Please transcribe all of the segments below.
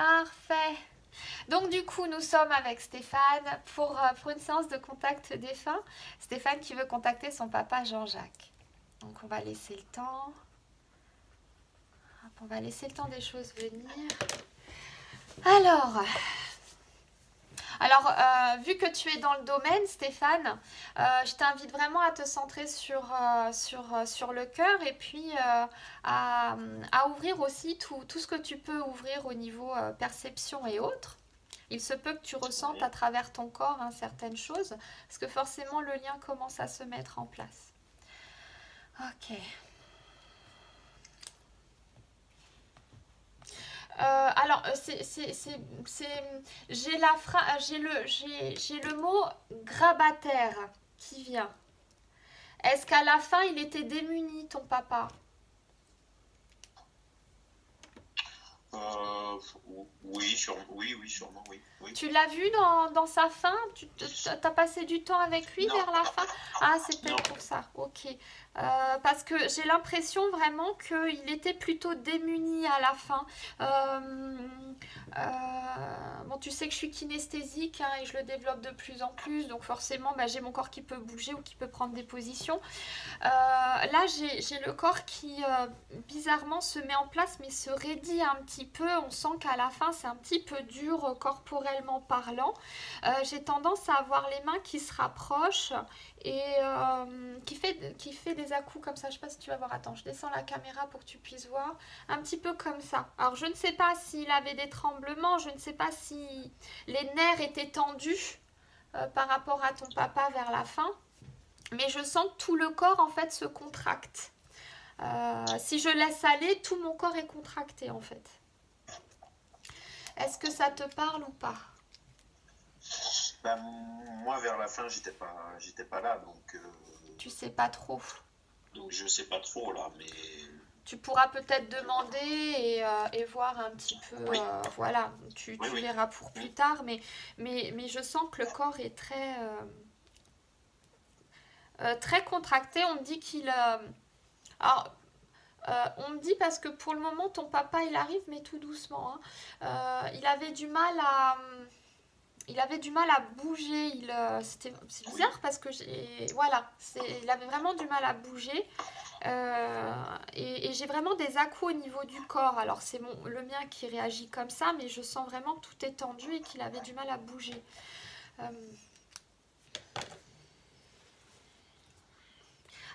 Parfait. Donc du coup, nous sommes avec Stéphane pour une séance de contact défunt. Stéphane qui veut contacter son papa Jean-Jacques. Donc on va laisser le temps. Hop, on va laisser le temps des choses venir. Alors, vu que tu es dans le domaine, Stéphane, je t'invite vraiment à te centrer sur le cœur et puis à ouvrir aussi tout ce que tu peux ouvrir au niveau perception et autres. Il se peut que tu ressentes à travers ton corps certaines choses, parce que forcément le lien commence à se mettre en place. Ok. J'ai le mot grabataire qui vient. Est-ce qu'à la fin il était démuni, ton papa? Oui, sûrement, oui. Tu l'as vu dans sa fin? Tu as passé du temps avec lui Non, vers la fin? Ah, c'est non. peut-être pour ça. Ok. Parce que j'ai l'impression vraiment qu'il était plutôt démuni à la fin. Bon, tu sais que je suis kinesthésique et je le développe de plus en plus. Donc forcément, j'ai mon corps qui peut bouger ou qui peut prendre des positions. Là, j'ai le corps qui, bizarrement, se met en place, mais se raidit un petit peu. On sent qu'à la fin, c'est un petit peu dur, corporellement parlant. J'ai tendance à avoir les mains qui se rapprochent et qui fait des à-coups comme ça. Je sais pas si tu vas voir. Attends, je descends la caméra pour que tu puisses voir. Un petit peu comme ça. Alors, je ne sais pas s'il avait des tremblements. Je ne sais pas si les nerfs étaient tendus par rapport à ton papa vers la fin. Mais je sens que tout le corps en fait se contracte. Si je laisse aller, tout mon corps est contracté en fait. Est-ce que ça te parle ou pas? Moi, vers la fin, j'étais pas là, donc. Tu sais pas trop. Donc je sais pas trop là, mais. Tu pourras peut-être demander et voir un petit peu. Oui. Voilà, tu Oui. verras pour plus tard, mais je sens que le corps est très contracté. On me dit qu'il. Alors, on me dit parce que pour le moment ton papa il arrive mais tout doucement. Il avait du mal à bouger. C'est bizarre parce que il avait vraiment du mal à bouger. Et j'ai vraiment des à-coups au niveau du corps. Alors c'est le mien qui réagit comme ça, mais je sens vraiment que tout est tendu et qu'il avait du mal à bouger.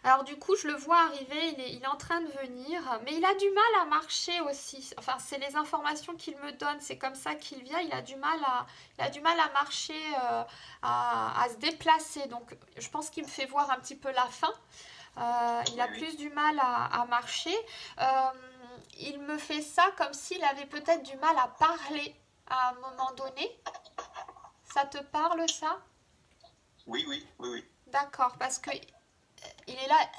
Alors du coup, je le vois arriver, il est en train de venir, mais il a du mal à marcher aussi. Enfin, c'est les informations qu'il me donne, c'est comme ça qu'il vient. Il a du mal à marcher, à se déplacer. Donc, je pense qu'il me fait voir un petit peu la fin. Il a plus du mal à marcher. Il me fait ça comme s'il avait peut-être du mal à parler à un moment donné. Ça te parle, ça? Oui. D'accord, parce que il est là.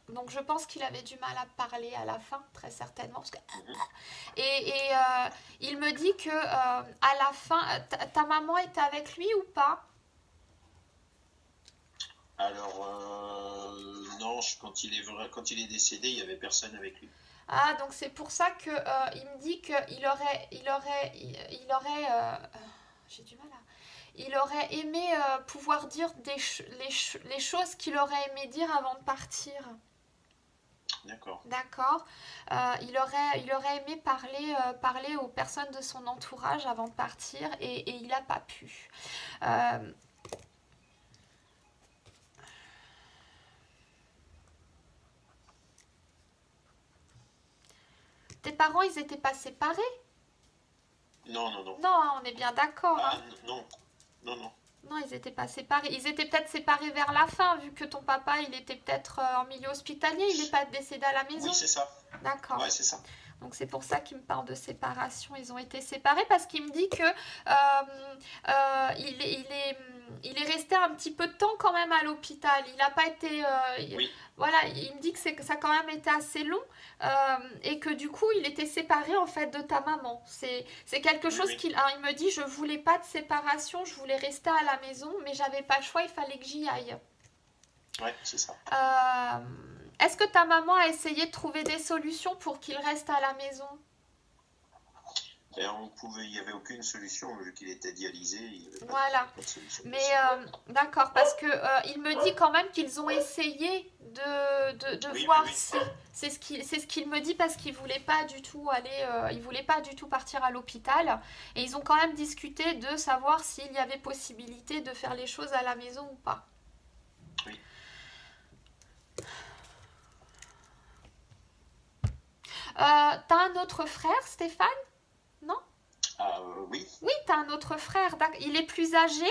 Donc je pense qu'il avait du mal à parler à la fin, très certainement. Parce que... il me dit que à la fin, ta maman était avec lui ou pas? Alors, non, quand il est décédé, il y avait personne avec lui. Ah, donc c'est pour ça que il me dit qu'il aurait j'ai du mal à... Il aurait aimé pouvoir dire les choses qu'il aurait aimé dire avant de partir. D'accord. D'accord. Il aurait aimé parler aux personnes de son entourage avant de partir et il n'a pas pu. Tes parents, ils n'étaient pas séparés? Non. Non, on est bien d'accord. Non. Non, ils n'étaient pas séparés. Ils étaient peut-être séparés vers la fin, vu que ton papa, il était peut-être en milieu hospitalier. Il n'est pas décédé à la maison. Oui, c'est ça. D'accord. Ouais, c'est ça. Donc c'est pour ça qu'il me parle de séparation. Ils ont été séparés parce qu'il me dit que il est resté un petit peu de temps quand même à l'hôpital. Il n'a pas été... Oui. Voilà, il me dit que ça a quand même été assez long et que du coup il était séparé en fait de ta maman. C'est quelque chose qu'il... Alors il me dit, je voulais pas de séparation, je voulais rester à la maison, mais j'avais pas le choix, il fallait que j'y aille. Ouais, c'est ça. Est-ce que ta maman a essayé de trouver des solutions pour qu'il reste à la maison? Et il n'y avait aucune solution, vu qu'il était dialysé, il n'y avait Voilà. pas de solution Mais possible. d'accord, parce que il me dit quand même qu'ils ont essayé de Oui, oui, voir oui. si. C'est ce qu'il me dit parce qu'il voulait pas du tout aller, il voulait pas du tout partir à l'hôpital. Et ils ont quand même discuté de savoir s'il y avait possibilité de faire les choses à la maison ou pas. Oui. T'as un autre frère, Stéphane? Non? Ah, oui. Oui, t'as un autre frère. Il est plus âgé?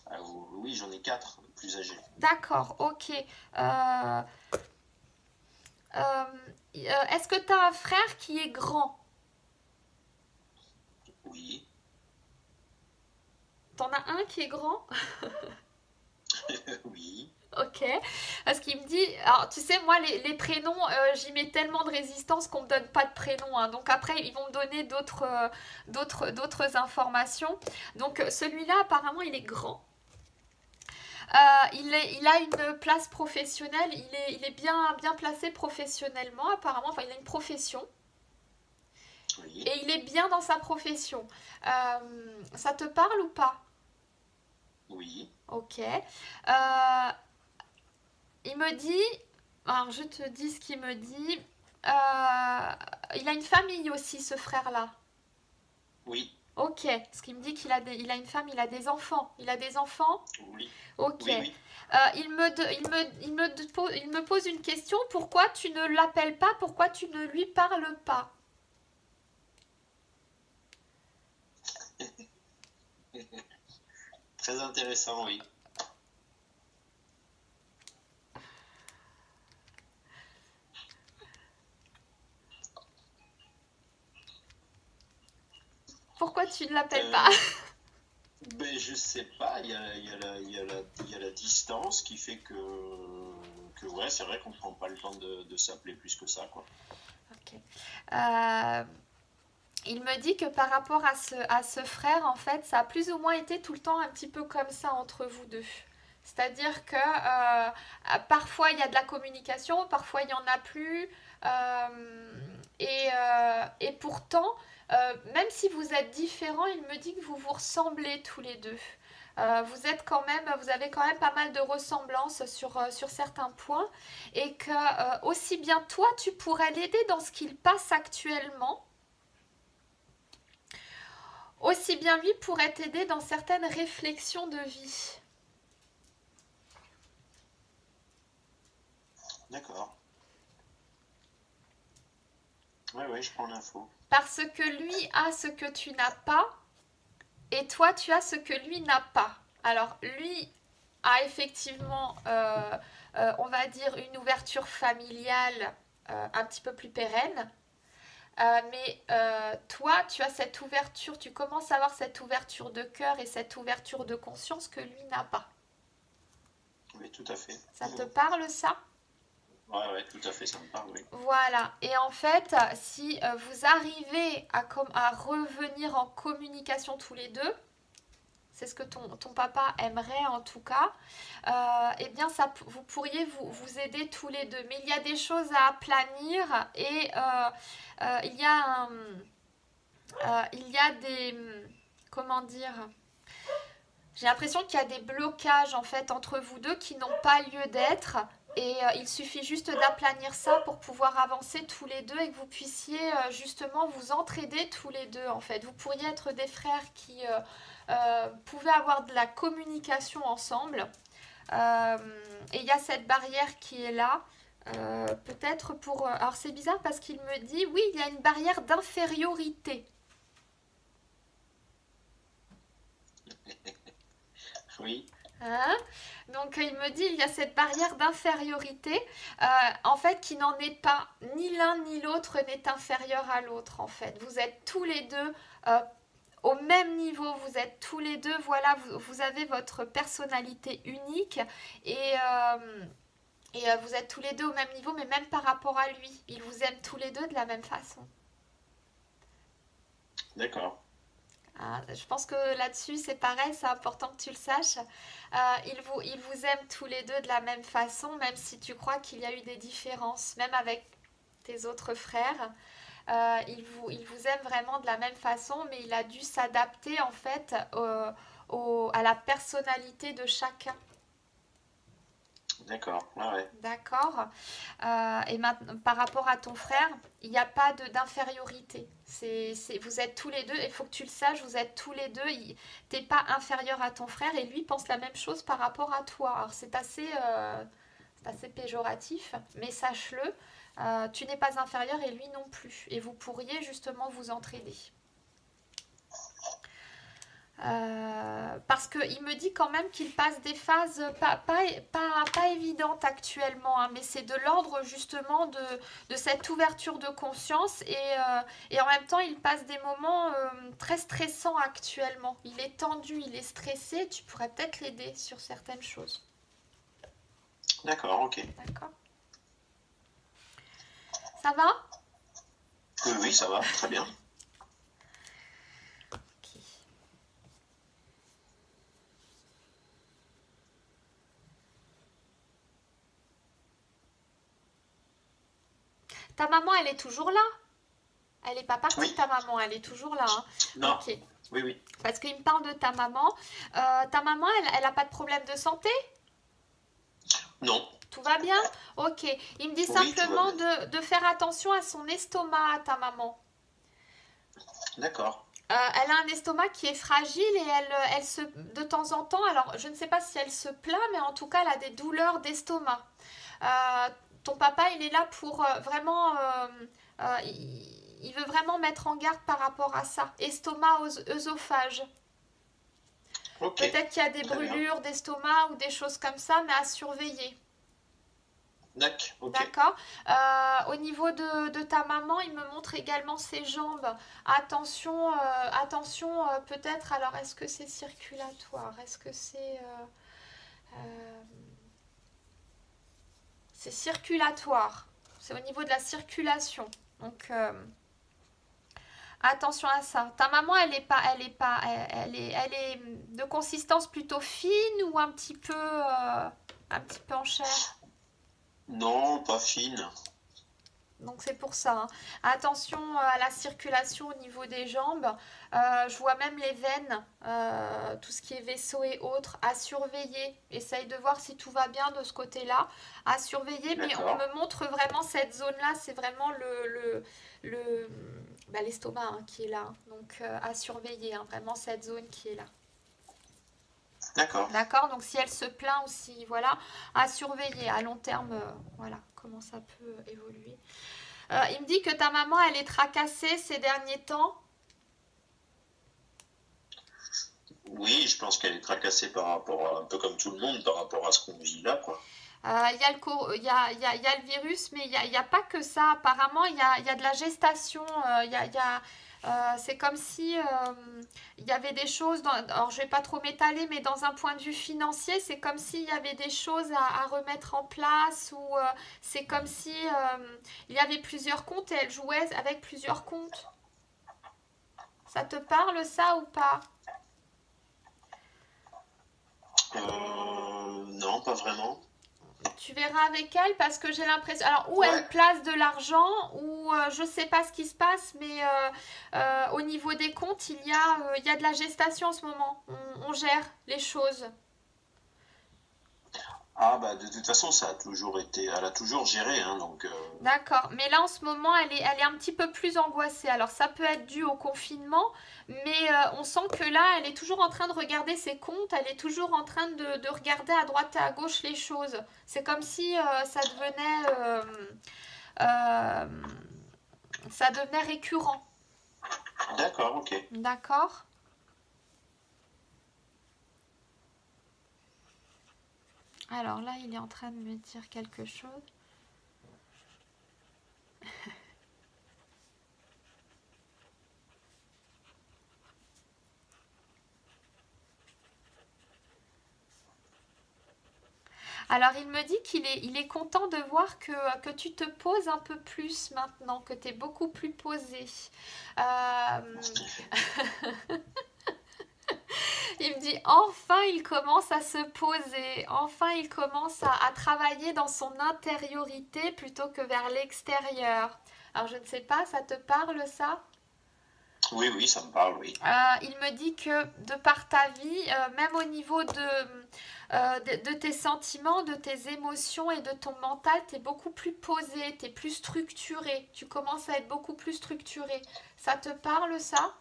Ah, oui, j'en ai 4 plus âgés. D'accord, ok. Est-ce que t'as un frère qui est grand? Oui. T'en as un qui est grand? Oui. Ok. Parce qu'il me dit, alors tu sais, moi les prénoms, j'y mets tellement de résistance qu'on me donne pas de prénom, hein. Donc après, ils vont me donner d'autres informations. Donc celui-là, apparemment, il est grand. Il a une place professionnelle, il est bien placé professionnellement, apparemment. Enfin, il a une profession. Oui. Et il est bien dans sa profession. Ça te parle ou pas? Oui. Ok. Il me dit, alors je te dis ce qu'il me dit. Il a une famille aussi, ce frère-là. Oui. Ok. Ce qu'il me dit il a une femme, il a des enfants. Il a des enfants? Oui. Ok. Oui, oui. Il me pose une question. Pourquoi tu ne l'appelles pas? Pourquoi tu ne lui parles pas? Très intéressant, oui. Pourquoi tu ne l'appelles pas? Euh, ben, je sais pas, il y a la distance qui fait que ouais, c'est vrai qu'on prend pas le temps de s'appeler plus que ça, quoi. Ok. Euh, il me dit que par rapport à ce frère, en fait, ça a plus ou moins été tout le temps un petit peu comme ça entre vous deux. C'est-à-dire que parfois il y a de la communication, parfois il n'y en a plus. Et pourtant, même si vous êtes différents, il me dit que vous vous ressemblez tous les deux. Vous avez quand même pas mal de ressemblances sur certains points et que aussi bien toi, tu pourrais l'aider dans ce qu'il passe actuellement, aussi bien lui pourrait t'aider dans certaines réflexions de vie. D'accord. Ouais, ouais, je prends l'info. Parce que lui a ce que tu n'as pas et toi tu as ce que lui n'a pas. Alors lui a effectivement, on va dire, une ouverture familiale un petit peu plus pérenne. Mais toi, tu as cette ouverture, tu commences à avoir cette ouverture de cœur et cette ouverture de conscience que lui n'a pas. Oui, tout à fait. Ça te parle ça? Ouais, ouais, tout à fait, ça me parle, oui. Voilà. Et en fait, si vous arrivez à revenir en communication tous les deux, c'est ce que ton papa aimerait en tout cas, eh bien vous pourriez vous aider tous les deux. Mais il y a des choses à aplanir et il y a des... Comment dire? J'ai l'impression qu'il y a des blocages en fait entre vous deux qui n'ont pas lieu d'être. Et il suffit juste d'aplanir ça pour pouvoir avancer tous les deux et que vous puissiez justement vous entraider tous les deux en fait. Vous pourriez être des frères qui pouvaient avoir de la communication ensemble. Et il y a cette barrière qui est là. Peut-être pour... Alors c'est bizarre parce qu'il me dit, oui, il y a une barrière d'infériorité. Oui. Hein? Donc il me dit il y a cette barrière d'infériorité en fait qui n'en est pas, ni l'un ni l'autre n'est inférieur à l'autre en fait. Vous êtes tous les deux au même niveau, vous êtes tous les deux, voilà, vous avez votre personnalité unique et vous êtes tous les deux au même niveau, mais même par rapport à lui, il vous aime tous les deux de la même façon. D'accord. Ah, je pense que là-dessus, c'est pareil, c'est important que tu le saches. Il vous aime tous les deux de la même façon, même si tu crois qu'il y a eu des différences, même avec tes autres frères. il vous aime vraiment de la même façon, mais il a dû s'adapter en fait à la personnalité de chacun. D'accord, ah ouais. D'accord. Et maintenant, par rapport à ton frère, il n'y a pas d'infériorité. Vous êtes tous les deux, il faut que tu le saches, vous êtes tous les deux. T'es pas inférieur à ton frère et lui pense la même chose par rapport à toi. Alors c'est assez péjoratif, mais sache-le, tu n'es pas inférieur et lui non plus. Et vous pourriez justement vous entraider. Parce qu'il me dit quand même qu'il passe des phases pas évidentes actuellement, hein, mais c'est de l'ordre justement de cette ouverture de conscience et en même temps il passe des moments très stressants actuellement. Il est tendu, il est stressé, tu pourrais peut-être l'aider sur certaines choses. D'accord, ok. D'accord. Ça va? Oui, oui, ça va, très bien. Ok. Ta maman, elle est toujours là? Elle n'est pas partie, Oui. ta maman, elle est toujours là. Hein. Non. Ok. Oui, oui. Parce qu'il me parle de ta maman. Ta maman, elle n'a pas de problème de santé? Non. Tout va bien? Ok. Il me dit Oui, simplement tout va bien. de faire attention à son estomac, à ta maman. D'accord. Elle a un estomac qui est fragile et de temps en temps, alors je ne sais pas si elle se plaint, mais en tout cas, elle a des douleurs d'estomac. Ton papa, il est là pour vraiment... il veut vraiment mettre en garde par rapport à ça. Estomac, œsophage. Ok. Peut-être qu'il y a des Très bien. brûlures d'estomac ou des choses comme ça, mais à surveiller. D'accord, ok. D'accord. Au niveau de ta maman, il me montre également ses jambes. Attention, peut-être. Alors, est-ce que c'est circulatoire? Est-ce que c'est circulatoire? C'est au niveau de la circulation. Donc, attention à ça. Ta maman, elle est de consistance plutôt fine ou un petit peu en chair? Non, pas fine. Donc c'est pour ça. Hein. Attention à la circulation au niveau des jambes. Je vois même les veines, tout ce qui est vaisseau et autres, à surveiller. Essaye de voir si tout va bien de ce côté-là. À surveiller, mais on me montre vraiment cette zone-là. C'est vraiment l'estomac hein, qui est là. Donc à surveiller, hein, vraiment cette zone qui est là. D'accord. D'accord, donc si elle se plaint ou si, voilà, à surveiller à long terme, voilà, comment ça peut évoluer. Il me dit que ta maman, elle est tracassée ces derniers temps. Oui, je pense qu'elle est tracassée par rapport à, un peu comme tout le monde, par rapport à ce qu'on vit là, quoi. Il y a le virus, mais il y a pas que ça. Apparemment, il y a de la gestation. C'est comme si il y avait des choses, alors je vais pas trop m'étaler, mais dans un point de vue financier, c'est comme s'il y avait des choses à remettre en place ou c'est comme si il y avait plusieurs comptes et elle jouait avec plusieurs comptes. Ça te parle ça ou pas? Non, pas vraiment. Tu verras avec elle parce que j'ai l'impression... Alors, ou Ouais. elle place de l'argent, ou je sais pas ce qui se passe, mais au niveau des comptes, il y a de la gestation en ce moment. On gère les choses. Ah bah de toute façon ça a toujours été, elle a toujours géré hein, donc. D'accord, mais là en ce moment elle est un petit peu plus angoissée. Alors ça peut être dû au confinement, mais on sent que là elle est toujours en train de regarder ses comptes, elle est toujours en train de regarder à droite et à gauche les choses. C'est comme si ça devenait récurrent. D'accord, ok. D'accord. Alors là, il est en train de me dire quelque chose. Alors, il me dit il est content de voir que tu te poses un peu plus maintenant, que tu es beaucoup plus posé. Il me dit enfin il commence à se poser, enfin il commence à travailler dans son intériorité plutôt que vers l'extérieur. Alors je ne sais pas, ça te parle ça? Oui, oui, ça me parle, oui. Il me dit que de par ta vie, même au niveau de tes sentiments, de tes émotions et de ton mental, tu es beaucoup plus posé, tu es plus structuré. Tu commences à être beaucoup plus structuré. Ça te parle ça?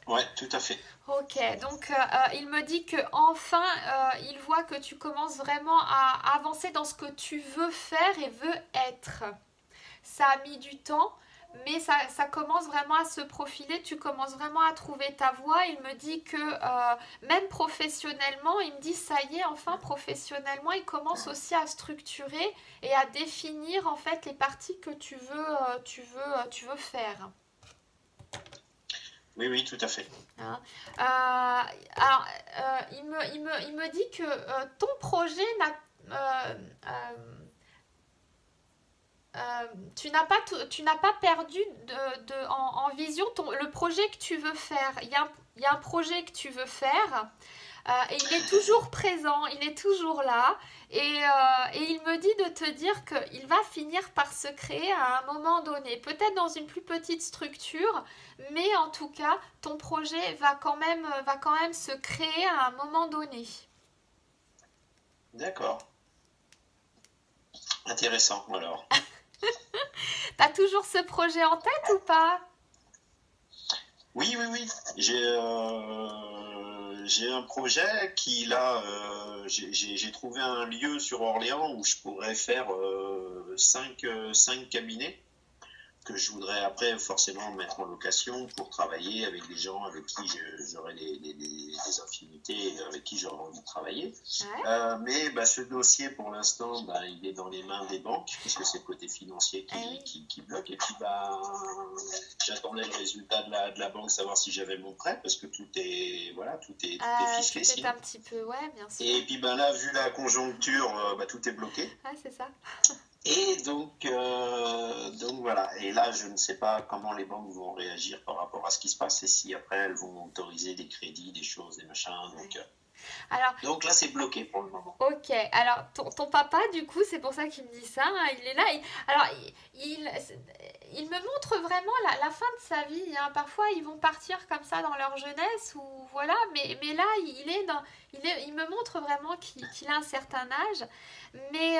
Ouais, tout à fait. Ok, donc il me dit que enfin, il voit que tu commences vraiment à avancer dans ce que tu veux faire et veux être. Ça a mis du temps, mais ça commence vraiment à se profiler, tu commences vraiment à trouver ta voie. Il me dit que même professionnellement, il me dit ça y est, enfin professionnellement, il commence aussi à structurer et à définir en fait les parties que tu veux faire. Oui, oui, tout à fait. Hein. Alors, il me dit que ton projet euh, euh, tu n'as pas perdu en vision le projet que tu veux faire. Il y a un projet que tu veux faire et il est toujours présent, il est toujours là. Et il me dit de te dire qu'il va finir par se créer à un moment donné. Peut-être dans une plus petite structure, mais en tout cas, ton projet va quand même se créer à un moment donné. D'accord. Intéressant, alors. T'as toujours ce projet en tête ou pas? Oui, oui, oui. J'ai un projet qui, là, j'ai trouvé un lieu sur Orléans où je pourrais faire cinq cabinets que je voudrais après forcément mettre en location pour travailler avec des gens avec qui j'aurais des affinités, avec qui j'aurais envie de travailler. Ouais. Mais bah, ce dossier, pour l'instant, bah, il est dans les mains des banques, puisque c'est le côté financier qui bloque. Et puis, bah, j'attendais le résultat de la banque, savoir si j'avais mon prêt, parce que tout est, voilà, tout est ficelé. Tout est un petit peu, ouais, bien sûr. Et puis, bah, là, vu la conjoncture, bah, tout est bloqué. Ouais, c'est ça. Et donc voilà. Et là, je ne sais pas comment les banques vont réagir par rapport à ce qui se passe et si après elles vont autoriser des crédits, des choses, des machins. Donc là, c'est bloqué pour le moment. Ok, alors ton papa, du coup, c'est pour ça qu'il me dit ça. Hein, il est là. Alors, il me montre vraiment la fin de sa vie. Hein. Parfois, ils vont partir comme ça dans leur jeunesse ou voilà. Mais là, il me montre vraiment qu'il a un certain âge. Mais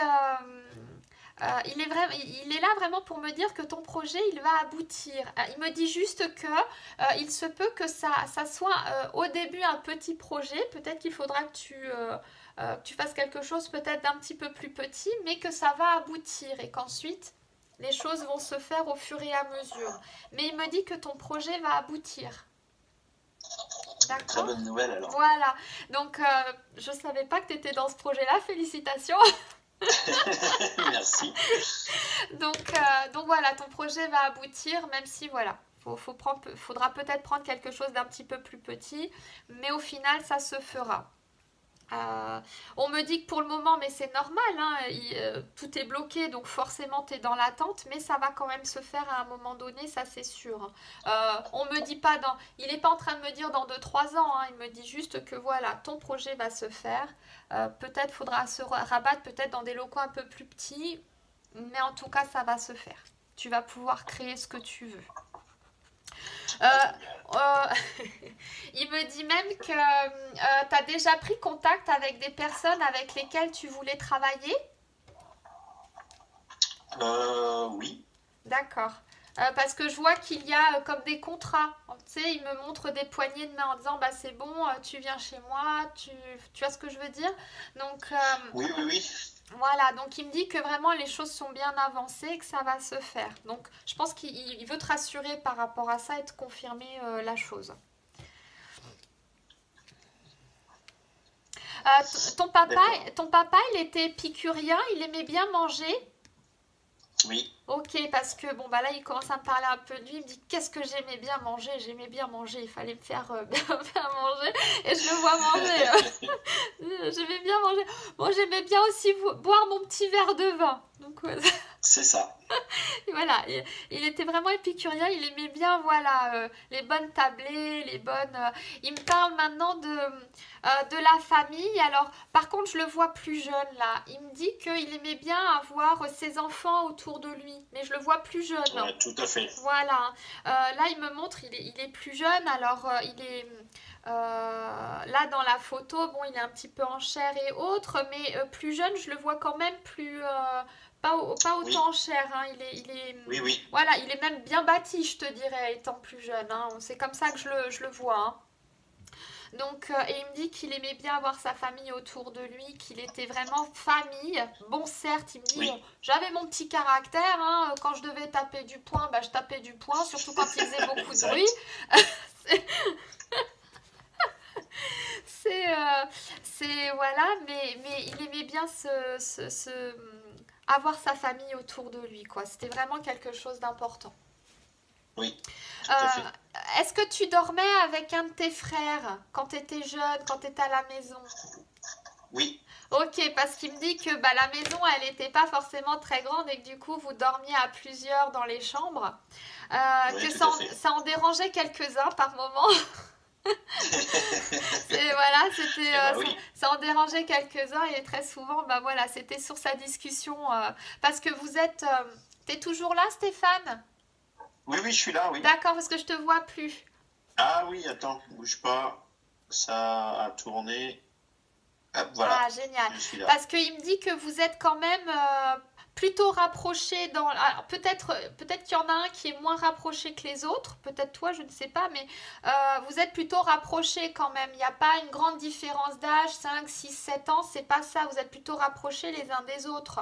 il est là vraiment pour me dire que ton projet, il va aboutir. Il me dit juste que il se peut que ça soit au début un petit projet. Peut-être qu'il faudra que tu fasses quelque chose peut-être d'un petit peu plus petit, mais que ça va aboutir et qu'ensuite, les choses vont se faire au fur et à mesure. Mais il me dit que ton projet va aboutir. D'accord. Très bonne nouvelle alors. Voilà. Donc, je ne savais pas que tu étais dans ce projet-là. Félicitations. Merci. Donc voilà, ton projet va aboutir, même si voilà, faudra peut-être prendre quelque chose d'un petit peu plus petit, mais au final, ça se fera. On me dit que pour le moment, mais c'est normal, hein, tout est bloqué, donc forcément tu es dans l'attente, mais ça va quand même se faire à un moment donné, ça c'est sûr. On me dit pas il n'est pas en train de me dire dans 2-3 ans, hein, il me dit juste que voilà, ton projet va se faire. Peut-être faudra se rabattre peut-être dans des locaux un peu plus petits, mais en tout cas ça va se faire. Tu vas pouvoir créer ce que tu veux. Il me dit même que tu as déjà pris contact avec des personnes avec lesquelles tu voulais travailler. Oui. D'accord. Parce que je vois qu'il y a comme des contrats. Tu sais, il me montre des poignées de main en disant bah c'est bon, tu viens chez moi, tu vois ce que je veux dire. Donc oui, oui, oui. Voilà, donc il me dit que vraiment les choses sont bien avancées et que ça va se faire. Donc je pense qu'il veut te rassurer par rapport à ça et te confirmer la chose. Ton papa, il était épicurien, il aimait bien manger. Oui. Ok, parce que bon bah là il commence à me parler un peu de lui, il me dit qu'est-ce que j'aimais bien manger, il fallait me faire bien manger et je le vois manger. J'aimais bien manger. Bon, j'aimais bien aussi boire mon petit verre de vin. Donc ouais, C'est ça. Voilà, il était vraiment épicurien, il aimait bien, voilà, les bonnes tablées, les bonnes... il me parle maintenant de la famille. Alors, par contre, je le vois plus jeune, là. Il me dit qu'il aimait bien avoir ses enfants autour de lui, mais je le vois plus jeune. Ouais, tout à fait. Voilà. Là, il me montre, il est plus jeune, alors il est... là dans la photo, bon, il est un petit peu en chair et autres, mais plus jeune, je le vois quand même plus, pas autant Oui, en chair, hein. oui, oui. Voilà, il est même bien bâti, je te dirais, étant plus jeune, hein. C'est comme ça que je le vois, hein. Donc, et il me dit qu'il aimait bien avoir sa famille autour de lui, qu'il était vraiment famille. Bon, certes, il me dit, Oui. j'avais mon petit caractère, hein. Quand je devais taper du poing, bah, je tapais du poing, surtout quand il faisait beaucoup de bruit. Exact. C'est, euh, voilà, mais il aimait bien avoir sa famille autour de lui, quoi. C'était vraiment quelque chose d'important. Oui, tout à fait. Est-ce que tu dormais avec un de tes frères quand tu étais jeune, quand tu étais à la maison? Oui, Ok, parce qu'il me dit que bah, la maison, elle n'était pas forcément très grande et que du coup, vous dormiez à plusieurs dans les chambres. oui, Que tout à fait. ça en dérangeait quelques-uns par moment. Voilà, Eh ben oui. ça en dérangeait quelques-uns et très souvent, bah voilà, c'était sur sa discussion. Parce que t'es toujours là, Stéphane? Oui, oui, je suis là, oui. D'accord, parce que je te vois plus. Ah oui, attends, bouge pas. Ça a tourné. Hop, Ah, voilà, génial. je suis là. Parce qu'il me dit que vous êtes quand même plutôt rapprochés dans... Alors, peut-être qu'il y en a un qui est moins rapproché que les autres. Peut-être toi, je ne sais pas. Mais vous êtes plutôt rapprochés quand même. Il n'y a pas une grande différence d'âge, 5, 6, 7 ans. C'est pas ça. Vous êtes plutôt rapprochés les uns des autres.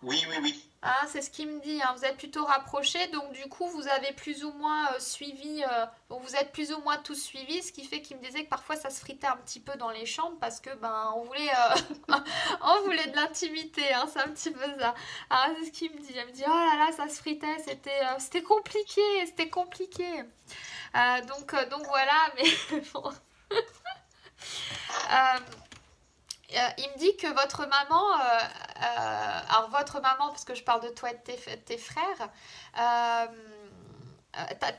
Oui, oui, oui. Ah, c'est ce qu'il me dit, hein. Vous êtes plutôt rapprochés, donc du coup vous avez plus ou moins suivi, donc vous êtes plus ou moins tous suivis, ce qui fait qu'il me disait que parfois ça se fritait un petit peu dans les chambres parce que ben on voulait de l'intimité, hein, c'est un petit peu ça. Ah, c'est ce qu'il me dit. Il me dit oh là là ça se fritait, c'était compliqué, c'était compliqué. Donc voilà, mais bon. Euh, il me dit que votre maman, alors votre maman, parce que je parle de toi et de tes frères, t'as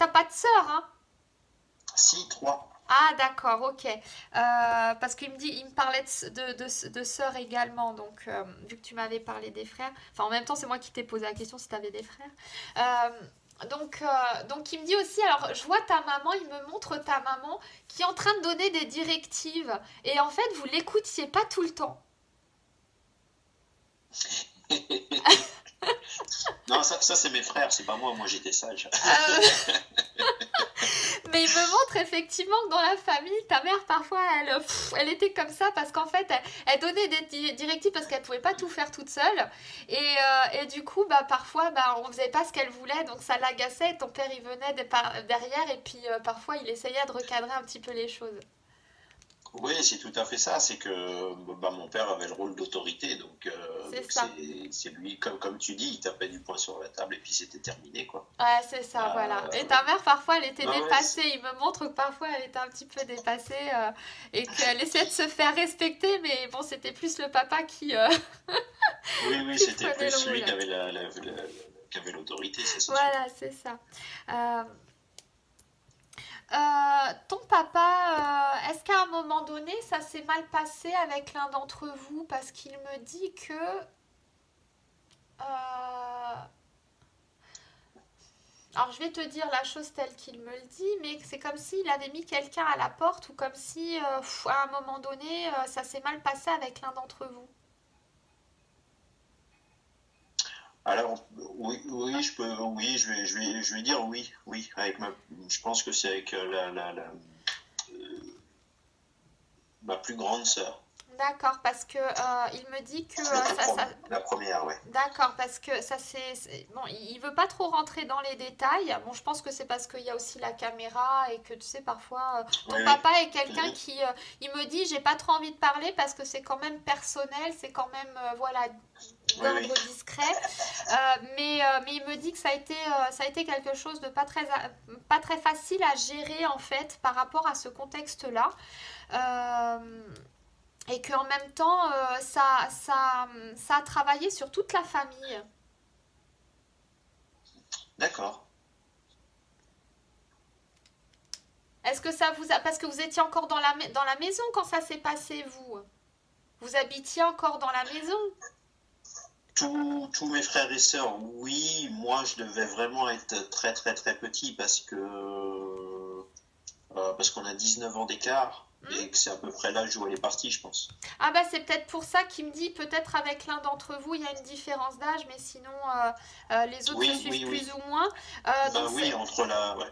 pas de sœur, hein? Si, 3. Ah d'accord, ok. Parce qu'il me dit, il me parlait de sœurs également, donc vu que tu m'avais parlé des frères, enfin en même temps c'est moi qui t'ai posé la question si t'avais des frères. Donc il me dit aussi, alors je vois ta maman, il me montre ta maman qui est en train de donner des directives et en fait vous l'écoutiez pas tout le temps. Non, ça c'est mes frères, c'est pas moi. Moi, j'étais sage. Euh, Mais il me montre effectivement que dans la famille, ta mère parfois elle était comme ça parce qu'en fait elle donnait des directives parce qu'elle pouvait pas tout faire toute seule et du coup bah parfois bah on faisait pas ce qu'elle voulait donc ça l'agaçait et ton père il venait derrière et puis parfois il essayait de recadrer un petit peu les choses. Oui, c'est tout à fait ça. C'est que bah, mon père avait le rôle d'autorité, C'est donc ça. c'est lui, comme tu dis, il tapait du poing sur la table et puis c'était terminé, quoi. Ouais, c'est ça, voilà. Et ta mère, parfois, elle était Ah ouais, dépassée. Il me montre que parfois, elle était un petit peu dépassée et qu'elle essayait de se faire respecter, mais bon, c'était plus le papa oui, oui, qui c'était prenait plus le celui rôle. qui avait l'autorité, ça c'est sûr. Voilà, c'est ça. Euh, ton papa, est-ce qu'à un moment donné, ça s'est mal passé avec l'un d'entre vous? Parce qu'il me dit que... euh, alors, je vais te dire la chose telle qu'il me le dit, mais c'est comme s'il avait mis quelqu'un à la porte ou comme si, à un moment donné, ça s'est mal passé avec l'un d'entre vous. Alors, oui, oui, oui, je vais dire oui, oui, je pense que c'est avec ma plus grande sœur. D'accord, parce que il me dit que La première, ouais. d'accord, parce que bon, il veut pas trop rentrer dans les détails. Bon, je pense que c'est parce qu'il y a aussi la caméra et que tu sais parfois Oui, ton oui. papa est quelqu'un Mhm. qui il me dit j'ai pas trop envie de parler parce que c'est quand même personnel, c'est quand même voilà Oui, oui. d'ordre discret. Mais il me dit que ça a été quelque chose de pas très facile à gérer en fait par rapport à ce contexte-là. Euh, et qu'en même temps, ça a travaillé sur toute la famille. D'accord. Est-ce que ça vous a... Parce que vous étiez encore dans la maison quand ça s'est passé, vous? Vous habitiez encore dans la maison? Tous mes frères et sœurs, oui. Moi, je devais vraiment être très, très, très petit parce qu'on a 19 ans d'écart Hmm. et que c'est à peu près l'âge où elle est partie, je pense. Ah bah c'est peut-être pour ça qu'il me dit, peut-être avec l'un d'entre vous, il y a une différence d'âge, mais sinon les autres se Oui, suivent oui, oui. plus ou moins. Bah oui, entre la. Ouais.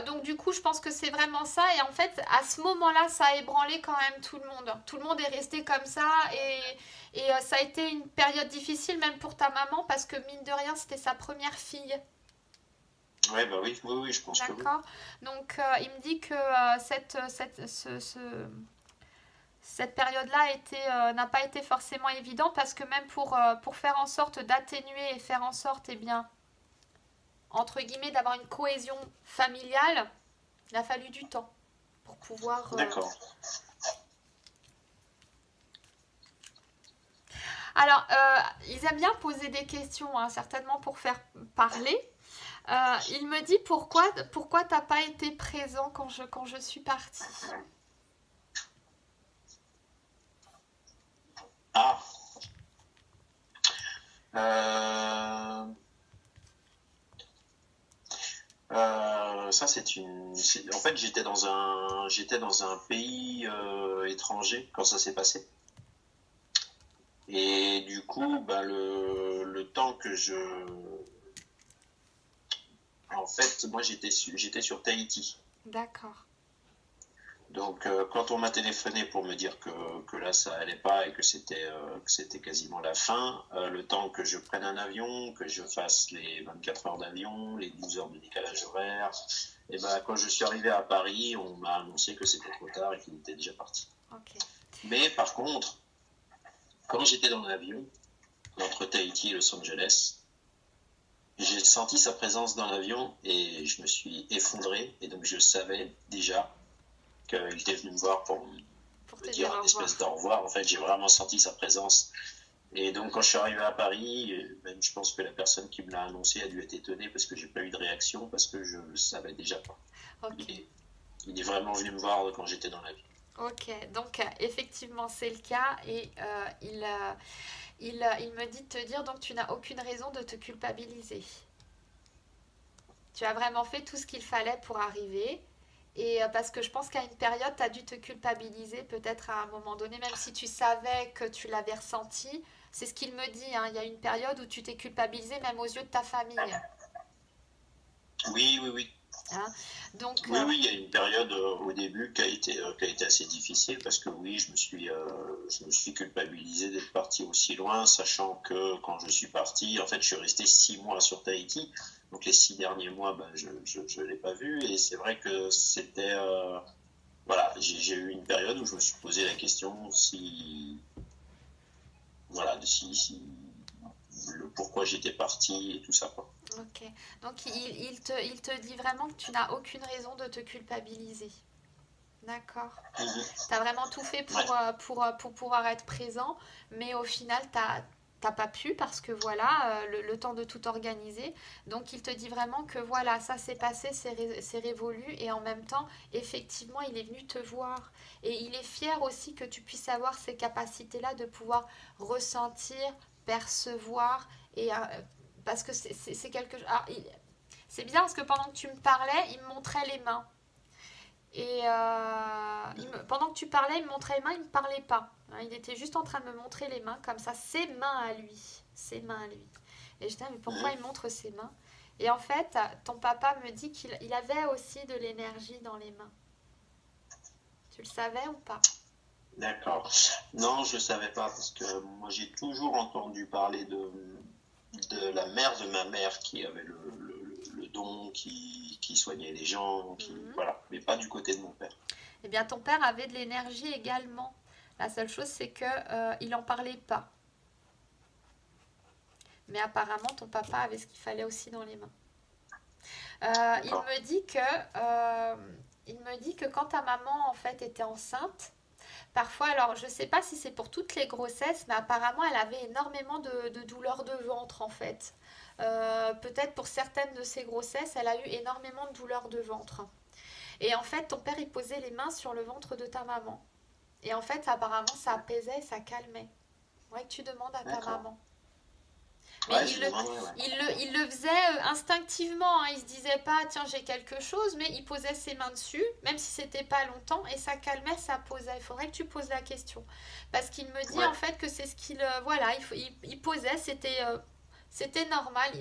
Donc du coup, je pense que c'est vraiment ça. Et en fait, à ce moment-là, ça a ébranlé quand même tout le monde. Tout le monde est resté comme ça. Et ça a été une période difficile, même pour ta maman, parce que mine de rien, c'était sa première fille. Ouais, bah oui, oui, oui, je pense que oui. D'accord? Donc il me dit que cette période-là n'a pas été forcément évidente parce que même pour faire en sorte d'atténuer et faire en sorte, eh bien, entre guillemets, d'avoir une cohésion familiale, il a fallu du temps pour pouvoir... D'accord. Alors, ils aiment bien poser des questions, hein, certainement pour faire parler. Il me dit pourquoi t'as pas été présent quand je suis partie. Ah. Euh, Ça, En fait, j'étais dans un pays étranger quand ça s'est passé. Et du coup, bah, le temps que je... En fait, moi, j'étais sur Tahiti. D'accord. Donc, quand on m'a téléphoné pour me dire que là, ça allait pas et que c'était quasiment la fin, le temps que je prenne un avion, que je fasse les 24 heures d'avion, les 12 heures de décalage horaire, et ben, quand je suis arrivé à Paris, on m'a annoncé que c'était trop tard et qu'il était déjà parti. Ok. Mais par contre, quand j'étais dans l'avion, entre Tahiti et Los Angeles, j'ai senti sa présence dans l'avion et je me suis effondré. Et donc, je savais déjà qu'il était venu me voir pour Pour me te dire dire au une revoir. espèce d'au revoir. En fait, j'ai vraiment senti sa présence. Et donc, quand je suis arrivé à Paris, même je pense que la personne qui me l'a annoncé a dû être étonnée parce que j'ai pas eu de réaction parce que je le savais déjà pas. Ok. Il est vraiment venu me voir quand j'étais dans l'avion. Ok. Donc, effectivement, c'est le cas. Et il me dit de te dire donc tu n'as aucune raison de te culpabiliser. Tu as vraiment fait tout ce qu'il fallait pour arriver. Et parce que je pense qu'à une période, tu as dû te culpabiliser, peut-être à un moment donné, même si tu savais que tu l'avais ressenti. C'est ce qu'il me dit, hein. Il y a une période où tu t'es culpabilisé, même aux yeux de ta famille. Oui, oui, oui. Hein. Donc, Oui, oui, il y a une période au début qui a été assez difficile parce que oui, je me suis culpabilisé d'être parti aussi loin, sachant que quand je suis parti, en fait, je suis resté 6 mois sur Tahiti. Donc les 6 derniers mois, ben, je l'ai pas vu et c'est vrai que voilà, j'ai eu une période où je me suis posé la question voilà, le pourquoi j'étais parti et tout ça, quoi. ok. Donc, il te dit vraiment que tu n'as aucune raison de te culpabiliser. D'accord. Mhm. Tu as vraiment tout fait Ouais. pour pouvoir être présent, mais au final, t'as pas pu parce que voilà, le temps de tout organiser. Donc, il te dit vraiment que voilà, ça s'est passé, c'est révolu, et en même temps, effectivement, il est venu te voir. Et il est fier aussi que tu puisses avoir ces capacités-là de pouvoir ressentir, percevoir, parce que c'est quelque chose. C'est bien parce que pendant que tu me parlais, il me montrait les mains. Et pendant que tu parlais, il me montrait les mains, il ne me parlait pas. Hein, il était juste en train de me montrer les mains, comme ça, ses mains à lui. Ses mains à lui. Et je disais, mais pourquoi Mhm. il montre ses mains? Et en fait, ton papa me dit qu'il avait aussi de l'énergie dans les mains. Tu le savais ou pas? D'accord. Non, je ne savais pas parce que moi j'ai toujours entendu parler de la mère de ma mère qui avait le don, qui soignait les gens, Mhm. voilà, mais pas du côté de mon père. Eh bien, ton père avait de l'énergie également. La seule chose, c'est que il n'en parlait pas. Mais apparemment, ton papa avait ce qu'il fallait aussi dans les mains. Il D'accord. me dit que, il me dit que quand ta maman en fait était enceinte, Parfois, alors je sais pas si c'est pour toutes les grossesses, mais apparemment elle avait énormément de douleurs de ventre en fait. Peut-être pour certaines de ses grossesses, elle a eu énormément de douleurs de ventre. Et en fait, ton père il posait les mains sur le ventre de ta maman. Et en fait, apparemment, ça apaisait, ça calmait. Ouais, que tu demandes à ta D'accord. maman. Mais Ouais, je demanderai, ouais. il le faisait instinctivement, hein. Il se disait pas, tiens, j'ai quelque chose, mais il posait ses mains dessus, même si c'était pas longtemps, et ça calmait, ça posait. Il faudrait que tu poses la question. Parce qu'il me dit Ouais, en fait que c'est ce qu'il. Voilà, il posait, c'était normal.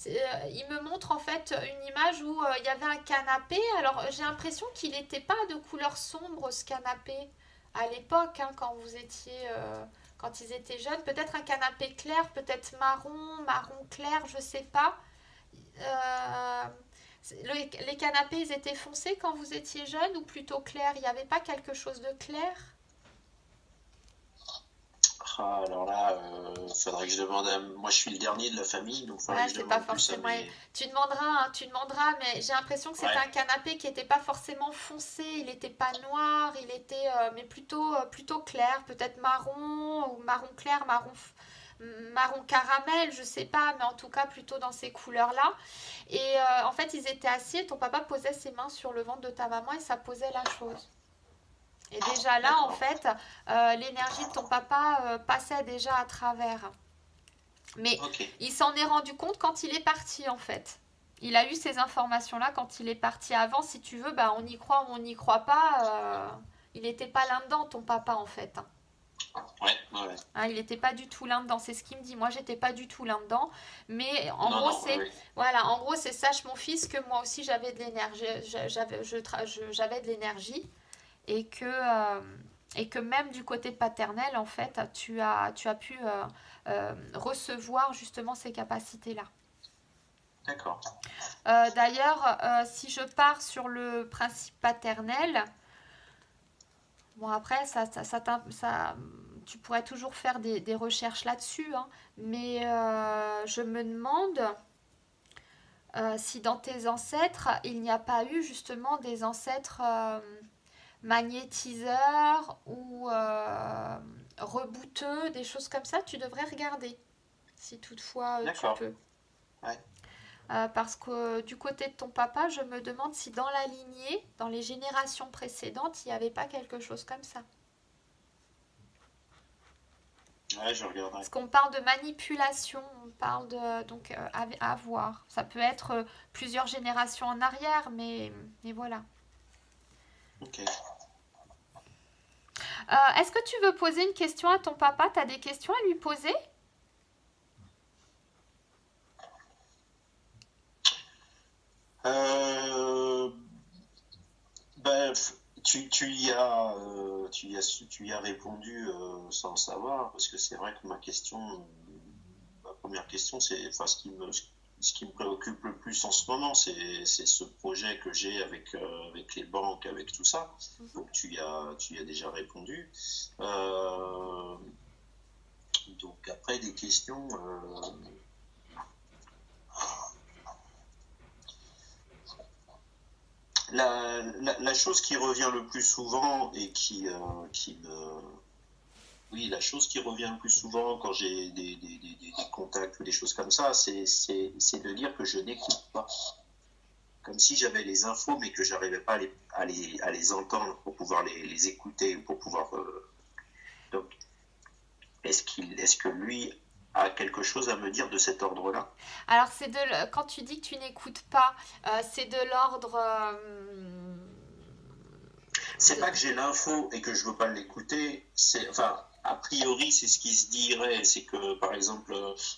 Il me montre en fait une image où il y avait un canapé. Alors j'ai l'impression qu'il n'était pas de couleur sombre ce canapé à l'époque, hein, quand vous étiez. Quand ils étaient jeunes, peut-être un canapé clair, peut-être marron, marron clair, je sais pas. Euh, les canapés, ils étaient foncés quand vous étiez jeune ou plutôt clairs? Il n'y avait pas quelque chose de clair? ah, alors là, faudrait que je demande à... Moi, je suis le dernier de la famille, donc faudrait Ouais, que je c'est pas demande plus à forcément. mes... Tu demanderas, mais j'ai l'impression que c'était Ouais, un canapé qui n'était pas forcément foncé, il n'était pas noir, il était mais plutôt clair, peut-être marron ou marron clair, marron caramel, je sais pas, mais en tout cas plutôt dans ces couleurs-là. Et en fait, ils étaient assis et ton papa posait ses mains sur le ventre de ta maman et ça posait la chose. Et déjà là, en d'accord. fait, l'énergie de ton papa passait déjà à travers. Mais Ok, il s'en est rendu compte quand il est parti, en fait. Il a eu ces informations-là quand il est parti. Avant, si tu veux, bah, on y croit ou on n'y croit pas. Il n'était pas là-dedans, ton papa, en fait. ouais, ouais. Hein, il n'était pas du tout là-dedans. C'est ce qu'il me dit. Moi, j'étais pas du tout là-dedans. Mais en Non, gros, non, ouais, c'est ouais. voilà, en gros, c'est sache mon fils que moi aussi j'avais de l'énergie. J'avais de l'énergie et que même du côté paternel, en fait, tu as pu recevoir justement ces capacités-là. D'accord. D'ailleurs, si je pars sur le principe paternel, bon après, tu pourrais toujours faire des recherches là-dessus, hein, mais je me demande si dans tes ancêtres, il n'y a pas eu justement des ancêtres magnétiseurs ou rebooteux, des choses comme ça, tu devrais regarder, si toutefois tu D'accord. peux. Ouais. Parce que du côté de ton papa, je me demande si dans la lignée, dans les générations précédentes, il n'y avait pas quelque chose comme ça. Ouais, je regarderai. Parce qu'on parle de manipulation, on parle de donc à voir. Ça peut être plusieurs générations en arrière, mais voilà. Ok. Est-ce que tu veux poser une question à ton papa? Tu as des questions à lui poser? Euh, ben, tu y as répondu sans le savoir, parce que c'est vrai que ma première question, c'est enfin, ce qui me préoccupe le plus en ce moment, c'est ce projet que j'ai avec les banques, avec tout ça. Mhm. Donc tu y as déjà répondu. Euh, donc après des questions, la chose qui revient le plus souvent et qui me oui, la chose qui revient le plus souvent quand j'ai des contacts ou des choses comme ça, c'est de dire que je n'écoute pas. Comme si j'avais les infos, mais que j'arrivais pas à les entendre pour pouvoir les écouter, pour pouvoir. Donc, est-ce que lui a quelque chose à me dire de cet ordre-là? Alors, quand tu dis que tu n'écoutes pas, c'est de l'ordre C'est de... pas que j'ai l'info et que je veux pas l'écouter. Enfin, a priori, c'est ce qui se dirait. C'est que, par exemple,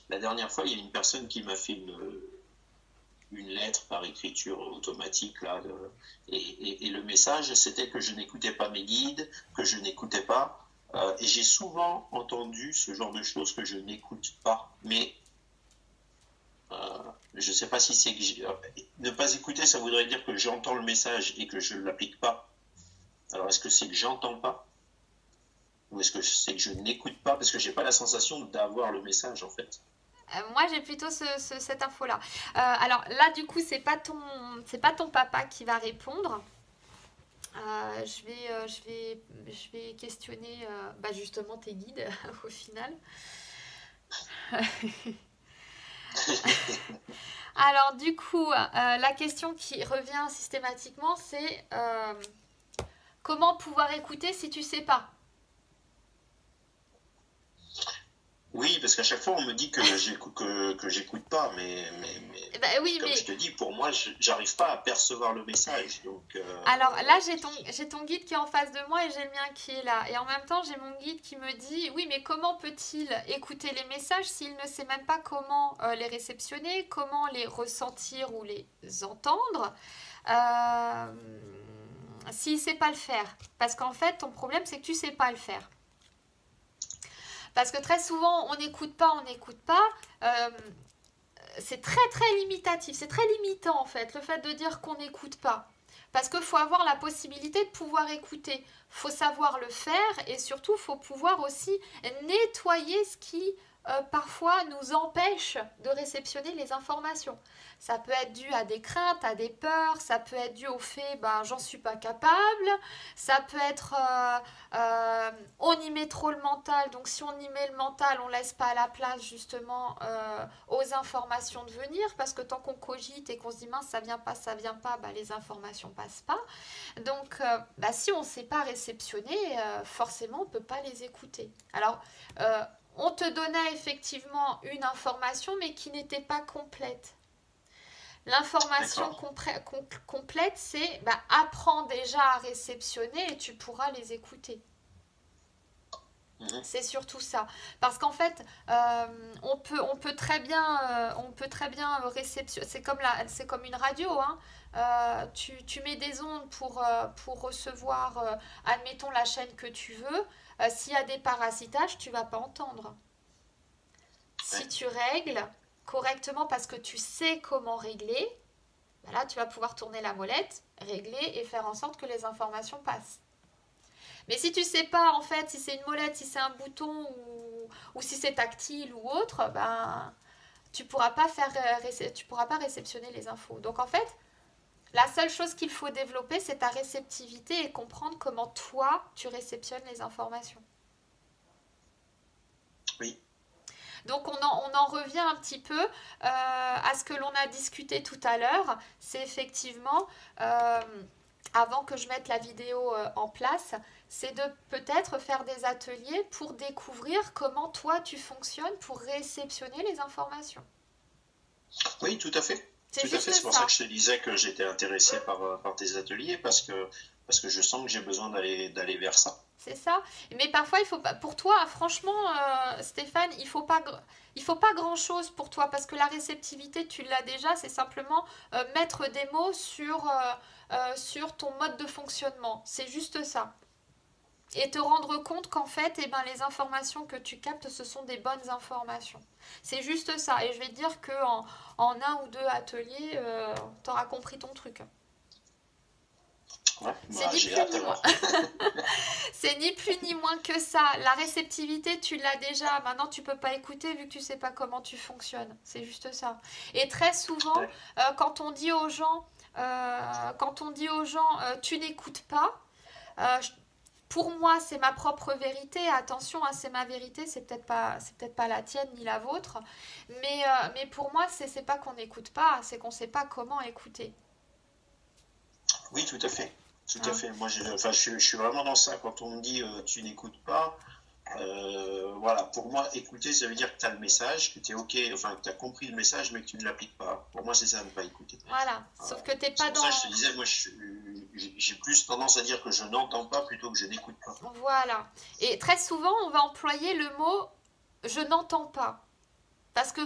la dernière fois, il y a une personne qui m'a fait une lettre par écriture automatique là, et le message, c'était que je n'écoutais pas mes guides, que je n'écoutais pas. Et j'ai souvent entendu ce genre de choses que je n'écoute pas. Mais je ne sais pas si c'est que ne pas écouter, ça voudrait dire que j'entends le message et que je ne l'applique pas. Alors, est-ce que c'est que j'entends pas ou est-ce que c'est que je n'écoute pas parce que j'ai pas la sensation d'avoir le message en fait? Moi, j'ai plutôt cette info-là. Alors là, du coup, c'est pas ton papa qui va répondre. Je vais questionner bah, justement tes guides au final. Alors du coup, la question qui revient systématiquement, c'est comment pouvoir écouter si tu sais pas? Oui, parce qu'à chaque fois, on me dit que j'écoute pas, Bah oui, comme je mais te dis, pour moi, j'arrive pas à percevoir le message. Donc, alors là, j'ai ton guide qui est en face de moi et j'ai le mien qui est là. Et en même temps, j'ai mon guide qui me dit, oui, mais comment peut-il écouter les messages s'il ne sait même pas comment les réceptionner, comment les ressentir ou les entendre, euh, s'il ne sait pas le faire? Parce qu'en fait, ton problème, c'est que tu ne sais pas le faire. Parce que très souvent, on n'écoute pas, on n'écoute pas. Euh, c'est très très limitatif, c'est très limitant en fait, le fait de dire qu'on n'écoute pas. Parce qu'il faut avoir la possibilité de pouvoir écouter. Il faut savoir le faire et surtout, il faut pouvoir aussi nettoyer ce qui parfois nous empêche de réceptionner les informations. Ça peut être dû à des craintes, à des peurs, ça peut être dû au fait, ben, j'en suis pas capable, ça peut être, on y met trop le mental, donc si on y met le mental, on laisse pas la place justement aux informations de venir, parce que tant qu'on cogite et qu'on se dit mince, ça vient pas, bah, les informations passent pas. Donc, bah, si on ne sait pas réceptionner, forcément, on ne peut pas les écouter. Alors, on te donnait effectivement une information, mais qui n'était pas complète. L'information d'accord. complète, c'est bah, apprends déjà à réceptionner et tu pourras les écouter. Mhm. C'est surtout ça. Parce qu'en fait, on peut très bien réceptionner. C'est comme une radio, hein. Tu mets des ondes pour recevoir, admettons, la chaîne que tu veux. S'il y a des parasitages, tu vas pas entendre. Si Ouais. tu règles correctement parce que tu sais comment régler, ben là, tu vas pouvoir tourner la molette, régler et faire en sorte que les informations passent. Mais si tu sais pas en fait si c'est une molette, si c'est un bouton ou si c'est tactile ou autre, ben tu pourras pas réceptionner les infos. Donc en fait, la seule chose qu'il faut développer, c'est ta réceptivité et comprendre comment toi tu réceptionnes les informations. Oui, Donc on en revient un petit peu à ce que l'on a discuté tout à l'heure. C'est effectivement, euh, avant que je mette la vidéo en place, c'est de peut-être faire des ateliers pour découvrir comment toi tu fonctionnes pour réceptionner les informations. oui, tout à fait. C'est Tout à juste fait. C'est pour ça que ça. je te disais que j'étais intéressé par tes ateliers parce que je sens que j'ai besoin d'aller vers ça. C'est ça. Mais parfois, il faut pas. Pour toi, franchement, Stéphane, il faut pas grand-chose pour toi parce que la réceptivité, tu l'as déjà. C'est simplement mettre des mots sur ton mode de fonctionnement. C'est juste ça. Et te rendre compte qu'en fait, eh ben, les informations que tu captes, ce sont des bonnes informations. C'est juste ça. Et je vais te dire que en un ou deux ateliers, tu auras compris ton truc. Ouais, C'est bah, ni j'ai plus hâte ni moins. alors. C'est ni plus ni moins que ça. La réceptivité, tu l'as déjà. Maintenant, tu peux pas écouter vu que tu sais pas comment tu fonctionnes. C'est juste ça. Et très souvent, Ouais. quand on dit aux gens, tu n'écoutes pas. euh, je- pour moi, c'est ma propre vérité. Attention, hein, c'est ma vérité. C'est peut-être pas la tienne ni la vôtre. Mais pour moi, c'est pas qu'on n'écoute pas, c'est qu'on sait pas comment écouter. Oui, tout à fait. Tout à Hein. fait. Moi, enfin, je suis vraiment dans ça. Quand on me dit tu n'écoutes pas, voilà, pour moi, écouter, ça veut dire que tu as le message, que tu es OK, enfin, que tu as compris le message, mais que tu ne l'appliques pas. Pour moi, c'est ça, ne pas écouter. Voilà. Voilà. Sauf que t'es C'est pas pour ça que je te dans. disais, moi, j'ai plus tendance à dire que je n'entends pas plutôt que je n'écoute pas. Voilà. Et très souvent, on va employer le mot je n'entends pas. Parce que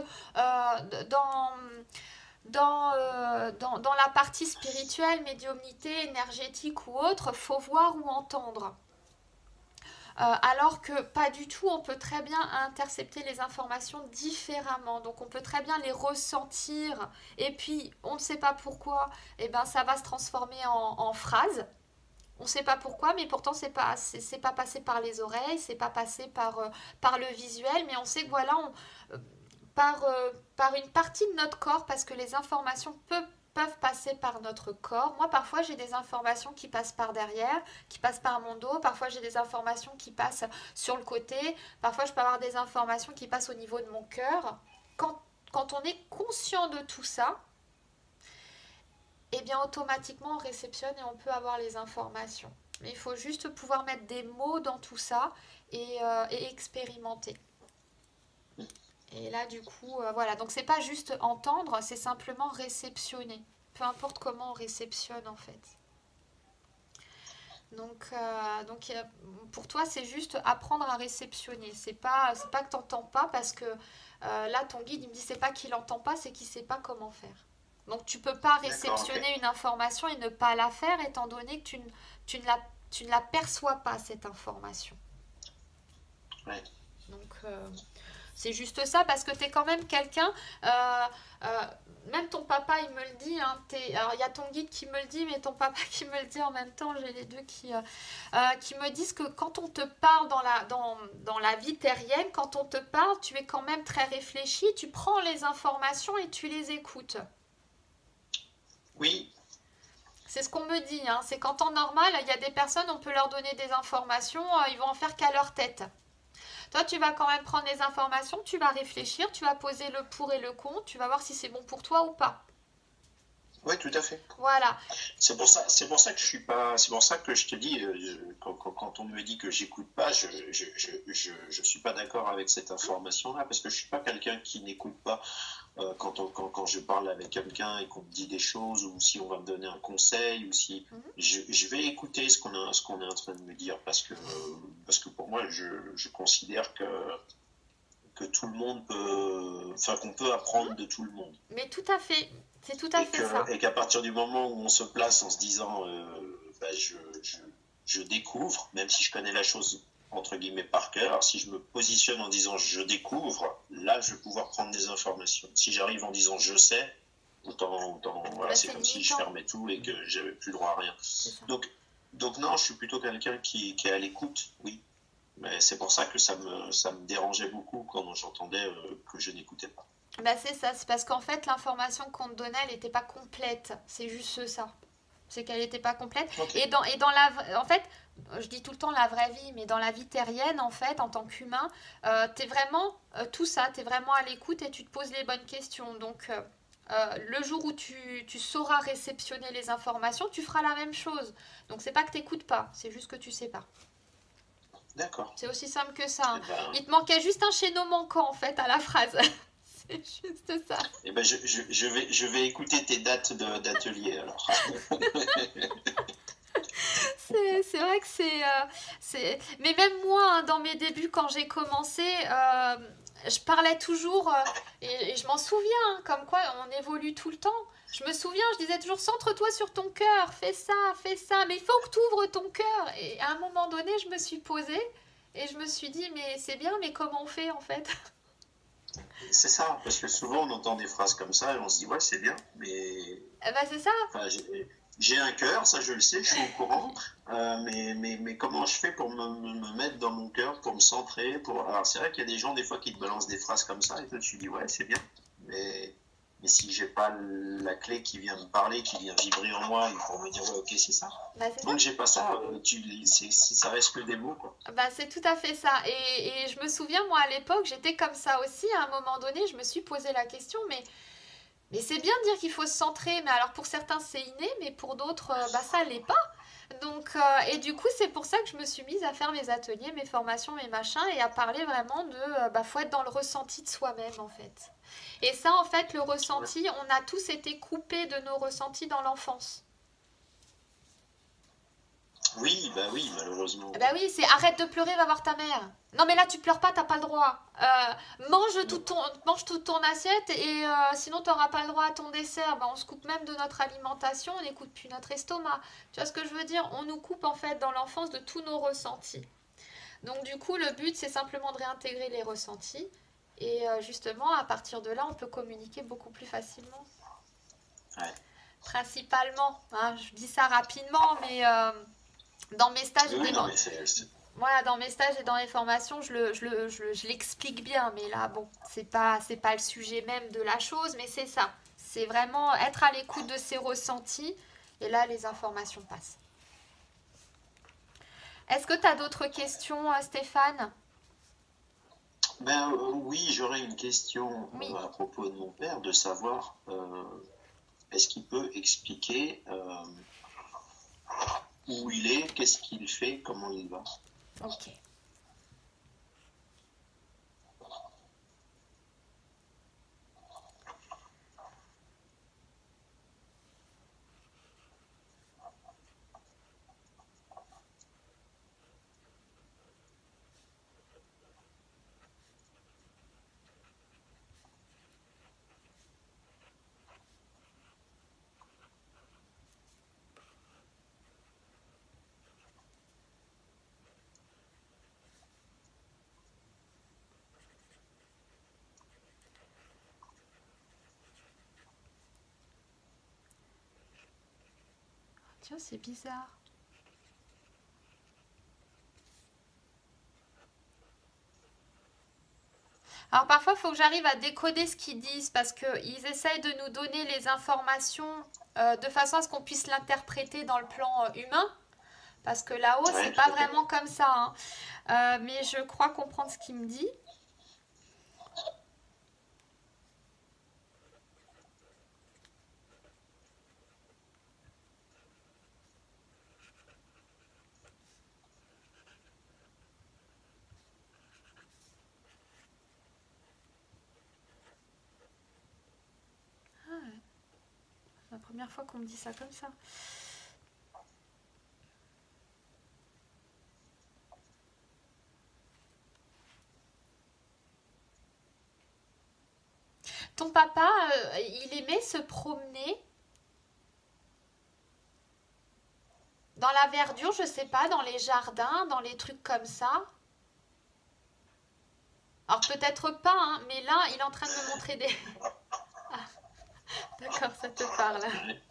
dans la partie spirituelle, médiumnité, énergétique ou autre, faut voir ou entendre. Alors que pas du tout, on peut très bien intercepter les informations différemment. Donc on peut très bien les ressentir et puis on ne sait pas pourquoi, et ben ça va se transformer en phrases. On ne sait pas pourquoi, mais pourtant c'est pas passé par les oreilles, c'est pas passé par le visuel, mais on sait que voilà, par une partie de notre corps, parce que les informations peuvent passer par notre corps. Moi, parfois, j'ai des informations qui passent par derrière, qui passent par mon dos. Parfois, j'ai des informations qui passent sur le côté. Parfois, je peux avoir des informations qui passent au niveau de mon cœur. Quand on est conscient de tout ça, eh bien, automatiquement, on réceptionne et on peut avoir les informations. Mais il faut juste pouvoir mettre des mots dans tout ça et expérimenter. Et là, du coup, voilà. Donc, c'est pas juste entendre, c'est simplement réceptionner. Peu importe comment on réceptionne, en fait. Donc, pour toi, c'est juste apprendre à réceptionner. C'est pas que tu n'entends pas, parce que là, ton guide, il me dit, c'est pas qu'il n'entend pas, c'est qu'il sait pas comment faire. Donc, tu peux pas réceptionner une information et ne pas la faire, étant donné que tu ne la perçois pas, cette information. Ouais. Donc, c'est juste ça, parce que tu es quand même quelqu'un, même ton papa il me le dit, hein, alors il y a ton guide qui me le dit, mais ton papa qui me le dit en même temps, j'ai les deux qui me disent que quand on te parle dans la vie terrienne, quand on te parle, tu es quand même très réfléchi, tu prends les informations et tu les écoutes. Oui. C'est ce qu'on me dit, hein, c'est qu'en temps normal, il y a des personnes, on peut leur donner des informations, ils vont en faire qu'à leur tête. Toi, tu vas quand même prendre les informations, tu vas réfléchir, tu vas poser le pour et le contre, tu vas voir si c'est bon pour toi ou pas. Oui, tout à fait. Voilà. C'est pour ça que je suis pas. C'est pour ça que je te dis, quand on me dit que j'écoute pas, je suis pas d'accord avec cette information-là, parce que je suis pas quelqu'un qui n'écoute pas. Quand je parle avec quelqu'un et qu'on me dit des choses, ou si on va me donner un conseil, ou si je vais écouter ce qu'on est en train de me dire, parce que pour moi, je considère que tout le monde peut, enfin qu'on peut apprendre de tout le monde. Mais tout à fait, c'est tout à fait ça. Et qu'à partir du moment où on se place en se disant, je découvre, même si je connais la chose entre guillemets par cœur, si je me positionne en disant je découvre, là je vais pouvoir prendre des informations. Si j'arrive en disant je sais, autant voilà, c'est comme si je fermais tout et que j'avais plus droit à rien. Donc non, je suis plutôt quelqu'un qui est à l'écoute, oui. Mais c'est pour ça que ça me dérangeait beaucoup quand j'entendais que je n'écoutais pas. Bah c'est ça, c'est parce qu'en fait l'information qu'on te donnait, elle n'était pas complète. C'est juste ça. C'est qu'elle n'était pas complète. Okay. En fait, je dis tout le temps la vraie vie, mais dans la vie terrienne, en fait, en tant qu'humain, t'es vraiment tout ça, t'es vraiment à l'écoute et tu te poses les bonnes questions. Donc, le jour où tu sauras réceptionner les informations, tu feras la même chose. Donc, c'est pas que t'écoutes pas, c'est juste que tu sais pas. D'accord. C'est aussi simple que ça. Hein. Il te manquait juste un chaînon manquant, en fait, à la phrase. C'est juste ça. Eh ben, je vais écouter tes dates d'atelier, alors. C'est vrai que c'est... Mais même moi, hein, dans mes débuts, quand j'ai commencé, je parlais toujours, et je m'en souviens, hein, comme quoi on évolue tout le temps. Je me souviens, je disais toujours, centre-toi sur ton cœur, fais ça, mais il faut que tu ouvres ton cœur. Et à un moment donné, je me suis posée, et je me suis dit, mais c'est bien, mais comment on fait, en fait? C'est ça, parce que souvent on entend des phrases comme ça, et on se dit, ouais, c'est bien, mais... Bah, c'est ça. Enfin, j'ai un cœur, ça je le sais, je suis au courant, mais comment je fais pour me mettre dans mon cœur, pour me centrer, Alors c'est vrai qu'il y a des gens des fois qui te balancent des phrases comme ça, et toi tu dis ouais c'est bien, mais si j'ai pas la clé qui vient me parler, qui vient vibrer en moi, et pour me dire ouais ok c'est ça, donc j'ai pas ça, ça reste que des mots quoi. Bah c'est tout à fait ça, et je me souviens moi à l'époque j'étais comme ça aussi, à un moment donné je me suis posé la question, mais c'est bien de dire qu'il faut se centrer, mais alors pour certains c'est inné, mais pour d'autres, ça l'est pas. Donc, et du coup, c'est pour ça que je me suis mise à faire mes ateliers, mes formations, mes machins, et à parler vraiment de, faut être dans le ressenti de soi-même, en fait. Et ça, en fait, le ressenti, on a tous été coupés de nos ressentis dans l'enfance. Oui, malheureusement. Bah oui, c'est arrête de pleurer, va voir ta mère. Non mais là tu pleures pas, t'as pas le droit. Mange toute ton assiette et sinon t'auras pas le droit à ton dessert. Bah, on se coupe même de notre alimentation, on n'écoute plus notre estomac. Tu vois ce que je veux dire? On nous coupe en fait dans l'enfance de tous nos ressentis. Donc du coup le but c'est simplement de réintégrer les ressentis. Et justement à partir de là on peut communiquer beaucoup plus facilement. Ouais. Principalement, hein, je dis ça rapidement mais... dans mes stages dans mes stages et dans les formations, je l'explique bien, mais là, bon, c'est pas le sujet même de la chose, mais c'est ça. C'est vraiment être à l'écoute de ses ressentis. Et là, les informations passent. Est-ce que tu as d'autres questions, Stéphane? Oui, j'aurais une question Oui. à propos de mon père, de savoir est-ce qu'il peut expliquer où il est, qu'est-ce qu'il fait, comment il va. Ok. Tiens, c'est bizarre. Alors parfois, il faut que j'arrive à décoder ce qu'ils disent parce qu'ils essayent de nous donner les informations de façon à ce qu'on puisse l'interpréter dans le plan humain. Parce que là-haut, Ouais, c'est tout pas à fait. vraiment comme ça, hein. Mais je crois comprendre ce qu'il me dit. C'est la première fois qu'on me dit ça comme ça. Ton papa, il aimait se promener dans la verdure, je sais pas, dans les jardins, dans les trucs comme ça. Alors peut-être pas, hein, mais là, il est en train de me montrer des... Ah, d'accord, ça te parle. Ouais.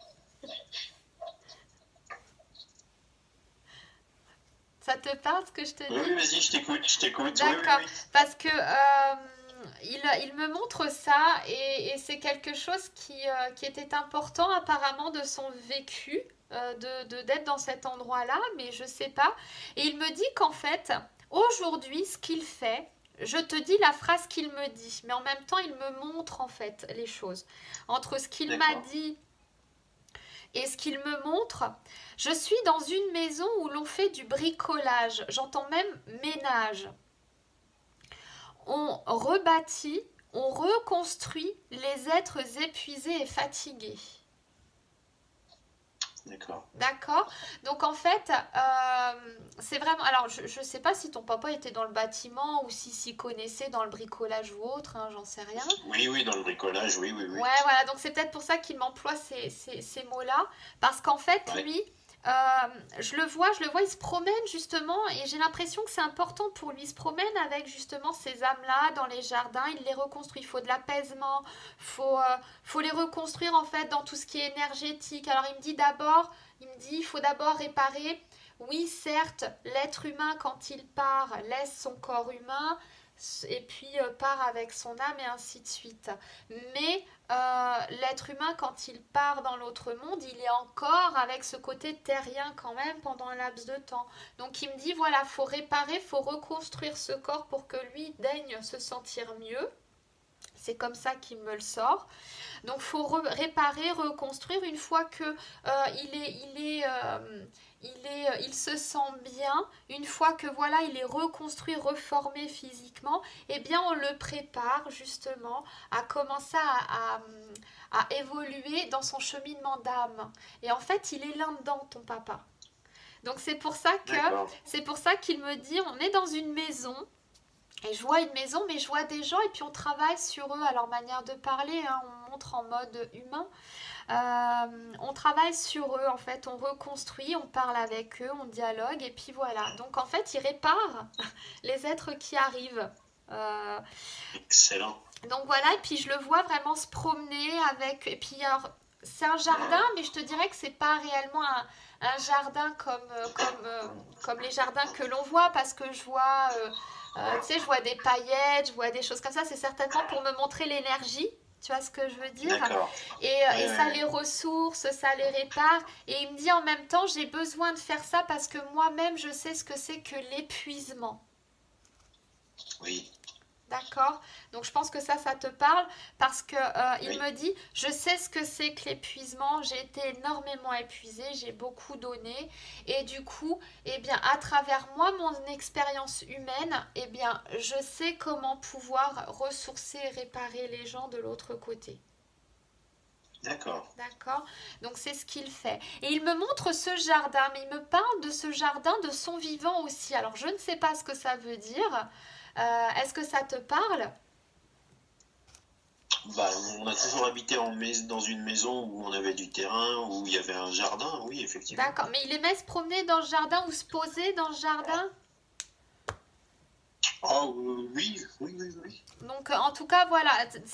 Ça te parle ce que je te Oui, dis? vas-y, je t'écoute. Oui, oui, D'accord, oui. parce que il me montre ça et c'est quelque chose qui était important apparemment de son vécu, d'être dans cet endroit-là, mais je sais pas. Et il me dit qu'en fait, aujourd'hui, ce qu'il fait, je te dis la phrase qu'il me dit, mais en même temps, il me montre en fait les choses. Entre ce qu'il m'a D'accord. dit et ce qu'il me montre, je suis dans une maison où l'on fait du bricolage, j'entends même ménage. On rebâtit, on reconstruit les êtres épuisés et fatigués. D'accord. D'accord? Donc en fait, c'est vraiment... Alors je ne sais pas si ton papa était dans le bâtiment ou s'y connaissait dans le bricolage ou autre, hein, j'en sais rien. Oui, oui, dans le bricolage, oui, oui, oui. Ouais, voilà, donc c'est peut-être pour ça qu'il m'emploie ces mots-là, parce qu'en fait, Ouais. lui, je le vois, il se promène justement, et j'ai l'impression que c'est important pour lui, il se promène avec justement ces âmes-là dans les jardins, il les reconstruit, il faut de l'apaisement, faut les reconstruire en fait dans tout ce qui est énergétique. Alors il faut d'abord réparer, oui, certes, l'être humain quand il part laisse son corps humain, et puis part avec son âme et ainsi de suite. Mais l'être humain, quand il part dans l'autre monde, il est encore avec ce côté terrien quand même pendant un laps de temps. Donc il me dit, voilà, faut réparer, faut reconstruire ce corps pour que lui daigne se sentir mieux. C'est comme ça qu'il me le sort. Donc il faut réparer, reconstruire une fois que il se sent bien, une fois que voilà, il est reconstruit, reformé physiquement, eh bien on le prépare justement à commencer à évoluer dans son cheminement d'âme. Et en fait, il est là-dedans, ton papa. Donc D'accord. c'est pour ça qu'il me dit, on est dans une maison. Et je vois une maison, mais je vois des gens et puis on travaille sur eux à leur manière de parler, hein, on montre en mode humain. On travaille sur eux en fait, on reconstruit, on parle avec eux, on dialogue et puis voilà. Donc en fait, ils réparent les êtres qui arrivent. Euh, Excellent. donc voilà, et puis je le vois vraiment se promener avec. Et puis alors, c'est un jardin, mais je te dirais que c'est pas réellement un jardin comme les jardins que l'on voit parce que je vois. Tu sais, je vois des paillettes, je vois des choses comme ça. C'est certainement pour me montrer l'énergie, Tu vois ce que je veux dire? D'accord. Et ça les ressource, ça les répare. Et il me dit en même temps, j'ai besoin de faire ça parce que moi-même, je sais ce que c'est que l'épuisement. Oui, D'accord? Donc je pense que ça te parle parce que il oui. me dit, je sais ce que c'est que l'épuisement, j'ai été énormément épuisée, j'ai beaucoup donné et du coup, eh bien à travers moi, mon expérience humaine, eh bien je sais comment pouvoir ressourcer et réparer les gens de l'autre côté. D'accord. D'accord? Donc c'est ce qu'il fait. Et il me montre ce jardin, mais il me parle de ce jardin de son vivant aussi. Alors je ne sais pas ce que ça veut dire. Est-ce que ça te parle? Bah, on a toujours habité dans une maison où on avait du terrain, où il y avait un jardin, oui, effectivement. D'accord, mais il aimait se promener dans le jardin ou se poser dans le jardin? Oh, oui, oui, oui, oui. Donc en tout cas voilà,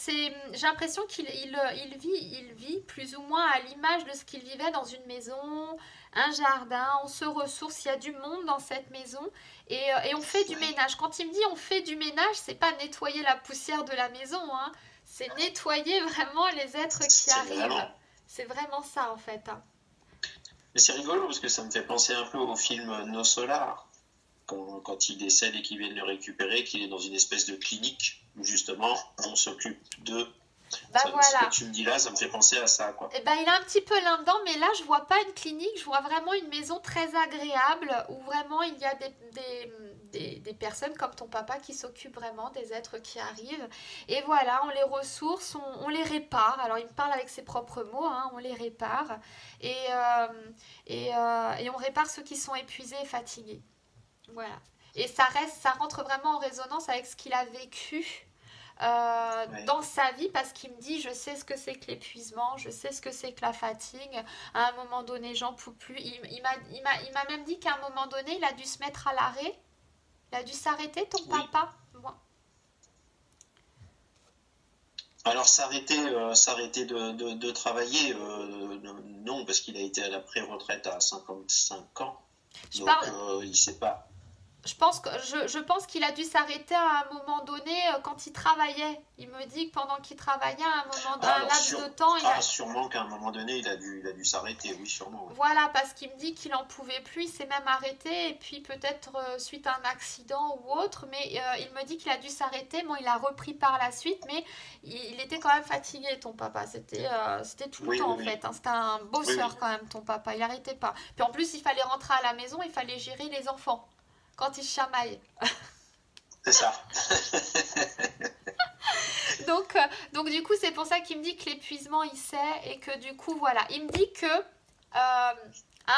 j'ai l'impression il vit plus ou moins à l'image de ce qu'il vivait dans une maison, un jardin, on se ressource, il y a du monde dans cette maison et on fait du Oui, ménage. Quand il me dit on fait du ménage, c'est pas nettoyer la poussière de la maison, hein, c'est nettoyer vraiment les êtres qui c'est arrivent. vraiment. C'est vraiment ça en fait, hein. Mais c'est rigolo parce que ça me fait penser un peu au film No Solar, quand il décède et qu'ils viennent le récupérer, qu'il est dans une espèce de clinique où justement on s'occupe de. Bah Ce que voilà. tu me dis là, ça me fait penser à ça, quoi. Eh ben, il est un petit peu là-dedans, mais là, je vois pas une clinique, je vois vraiment une maison très agréable où vraiment il y a des personnes comme ton papa qui s'occupent vraiment des êtres qui arrivent. Et voilà, on les ressource, on les répare. Alors, il me parle avec ses propres mots, hein, on les répare. Et, et on répare ceux qui sont épuisés et fatigués. Voilà. Et ça rentre vraiment en résonance avec ce qu'il a vécu Ouais. dans sa vie parce qu'il me dit je sais ce que c'est que l'épuisement, je sais ce que c'est que la fatigue. À un moment donné, j'en peux plus. Il m'a même dit qu'à un moment donné, il a dû se mettre à l'arrêt. Il a dû s'arrêter, ton Oui. papa. Moi. Alors s'arrêter de travailler, non, parce qu'il a été à la pré-retraite à 55 ans. Je Donc parle, il sait pas. je pense qu'il a dû s'arrêter à un moment donné quand il travaillait. Il me dit que pendant qu'il travaillait, Ah, à un alors laps de temps, sûrement qu'à un moment donné, il a dû s'arrêter, oui, sûrement. Oui. voilà, parce qu'il me dit qu'il en pouvait plus, il s'est même arrêté, et puis peut-être suite à un accident ou autre, mais il me dit qu'il a dû s'arrêter. Bon, il a repris par la suite, mais il était quand même fatigué, ton papa. C'était tout le Oui, temps, oui, en oui. fait, hein. C'était un Oui, bosseur oui, quand même, ton papa. Il n'arrêtait pas. Puis en plus, il fallait rentrer à la maison, il fallait gérer les enfants quand ils se chamaillent. c'est ça. Donc, donc du coup, c'est pour ça qu'il me dit que l'épuisement, il sait et que du coup, voilà. Il me dit que à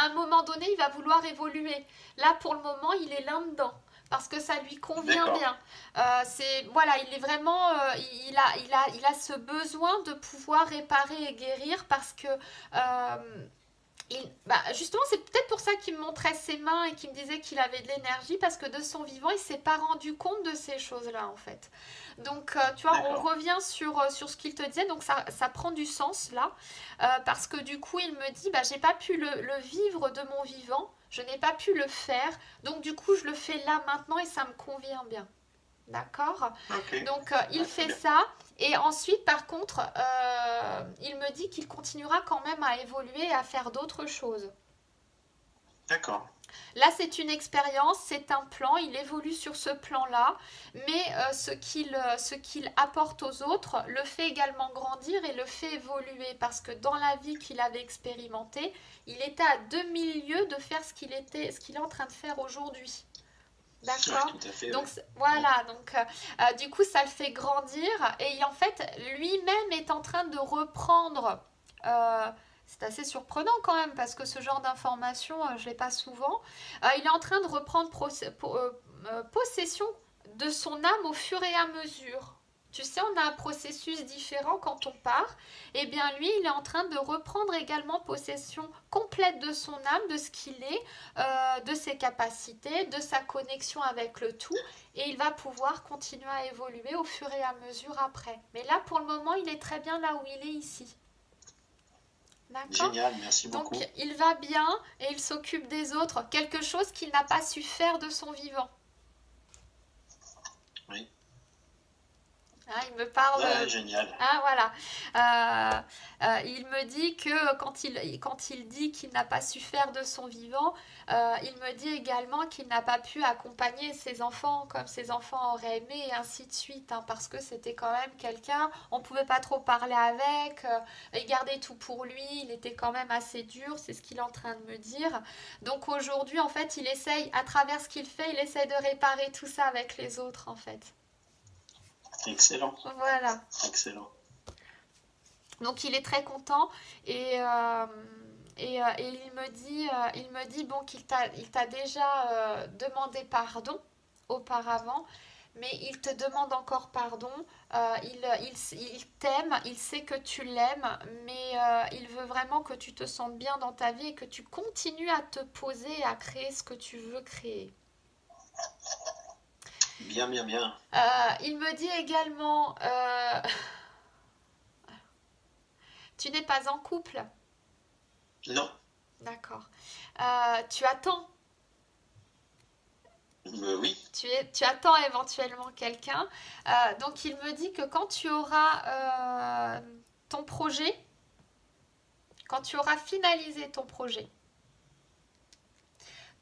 un moment donné, il va vouloir évoluer. Là, pour le moment, il est là-dedans parce que ça lui convient D'accord. bien. Voilà, il est vraiment, il a ce besoin de pouvoir réparer et guérir parce que justement, c'est peut-être pour ça qu'il me montrait ses mains et qu'il me disait qu'il avait de l'énergie, parce que de son vivant, il ne s'est pas rendu compte de ces choses-là, en fait. Donc, tu vois, on D'accord. revient sur ce qu'il te disait, donc ça prend du sens, là, parce que du coup, il me dit, bah, j'ai pas pu le vivre de mon vivant, je n'ai pas pu le faire, donc du coup, je le fais là, maintenant, et ça me convient bien. D'accord? Ok. Donc, il Ah, très fait bien. ça. Et ensuite, par contre, il me dit qu'il continuera quand même à évoluer et à faire d'autres choses. D'accord. Là, c'est une expérience, c'est un plan, il évolue sur ce plan-là, mais ce qu'il apporte aux autres le fait également grandir et le fait évoluer, parce que dans la vie qu'il avait expérimentée, il était à 2000 lieues de faire ce qu'il est en train de faire aujourd'hui. Ouais, D'accord? tout à fait, Donc oui. Mm. voilà, donc du coup ça le fait grandir et en fait lui-même est en train de reprendre. euh, c'est assez surprenant quand même parce que ce genre d'information je l'ai pas souvent. Il est en train de reprendre possession de son âme au fur et à mesure. Tu sais, on a un processus différent quand on part. Eh bien, lui, il est en train de reprendre également possession complète de son âme, de ce qu'il est, de ses capacités, de sa connexion avec le tout, et il va pouvoir continuer à évoluer au fur et à mesure après. Mais là, pour le moment, il est très bien là où il est ici. D'accord? Génial, merci Donc, beaucoup. il va bien et il s'occupe des autres, quelque chose qu'il n'a pas su faire de son vivant. Oui. Hein, il me parle. Ouais, génial. Ah, voilà. Il me dit que quand il dit qu'il n'a pas su faire de son vivant, il me dit également qu'il n'a pas pu accompagner ses enfants comme ses enfants auraient aimé et ainsi de suite, hein, parce que c'était quand même quelqu'un, on ne pouvait pas trop parler avec, il gardait tout pour lui, il était quand même assez dur, c'est ce qu'il est en train de me dire. Donc aujourd'hui, en fait, il essaye, à travers ce qu'il fait, il essaye de réparer tout ça avec les autres, en fait. Excellent. Voilà. Excellent. Donc il est très content et il me dit bon il t'a déjà demandé pardon auparavant, mais il te demande encore pardon. Il t'aime, il sait que tu l'aimes, mais il veut vraiment que tu te sentes bien dans ta vie et que tu continues à te poser et à créer ce que tu veux créer. Bien, bien, bien. Il me dit également, tu n'es pas en couple. Non. D'accord. Tu attends. Oui. Tu attends éventuellement quelqu'un. Donc il me dit que quand tu auras ton projet, quand tu auras finalisé ton projet,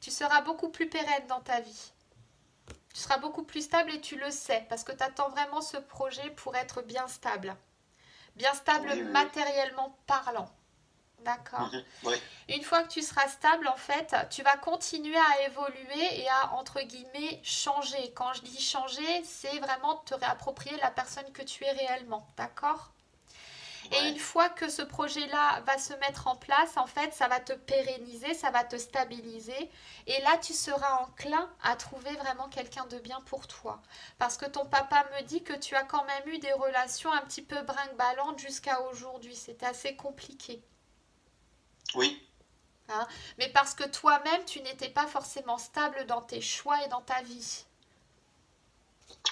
tu seras beaucoup plus pérenne dans ta vie. Tu seras beaucoup plus stable et tu le sais parce que tu attends vraiment ce projet pour être bien stable. Bien stable Oui, oui. matériellement parlant. D'accord. Oui. Une fois que tu seras stable, en fait, tu vas continuer à évoluer et à, entre guillemets, changer. Quand je dis changer, c'est vraiment te réapproprier la personne que tu es réellement. D'accord? Et Ouais. une fois que ce projet-là va se mettre en place, en fait, ça va te pérenniser, ça va te stabiliser. Et là, tu seras enclin à trouver vraiment quelqu'un de bien pour toi. Parce que ton papa me dit que tu as quand même eu des relations un petit peu brinque-ballantes jusqu'à aujourd'hui. C'était assez compliqué. Oui. Hein, mais parce que toi-même, tu n'étais pas forcément stable dans tes choix et dans ta vie.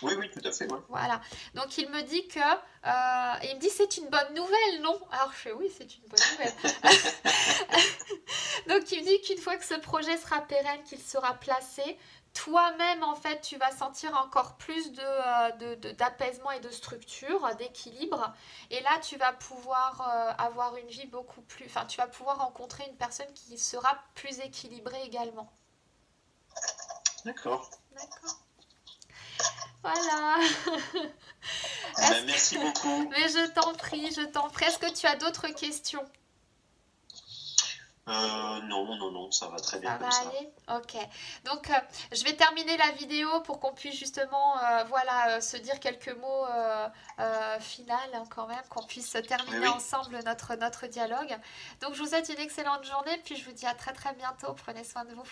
Oui, oui, tout à fait. Ouais. Voilà. Donc il me dit que... il me dit c'est une bonne nouvelle, non? Alors je fais oui, c'est une bonne nouvelle. Donc il me dit qu'une fois que ce projet sera pérenne, qu'il sera placé, toi-même en fait tu vas sentir encore plus d'apaisement et de structure, d'équilibre. Et là tu vas pouvoir avoir une vie beaucoup plus... Enfin tu vas pouvoir rencontrer une personne qui sera plus équilibrée également. D'accord. D'accord. Voilà. Ben, merci beaucoup. Mais je t'en prie, je t'en prie. Est-ce que tu as d'autres questions? Non, non, non, ça va très bien Ça va comme ça. aller? Ok. Donc, je vais terminer la vidéo pour qu'on puisse justement voilà, se dire quelques mots finales hein, quand même, qu'on puisse terminer Oui, oui. ensemble notre dialogue. Donc, je vous souhaite une excellente journée, puis je vous dis à très très bientôt. Prenez soin de vous.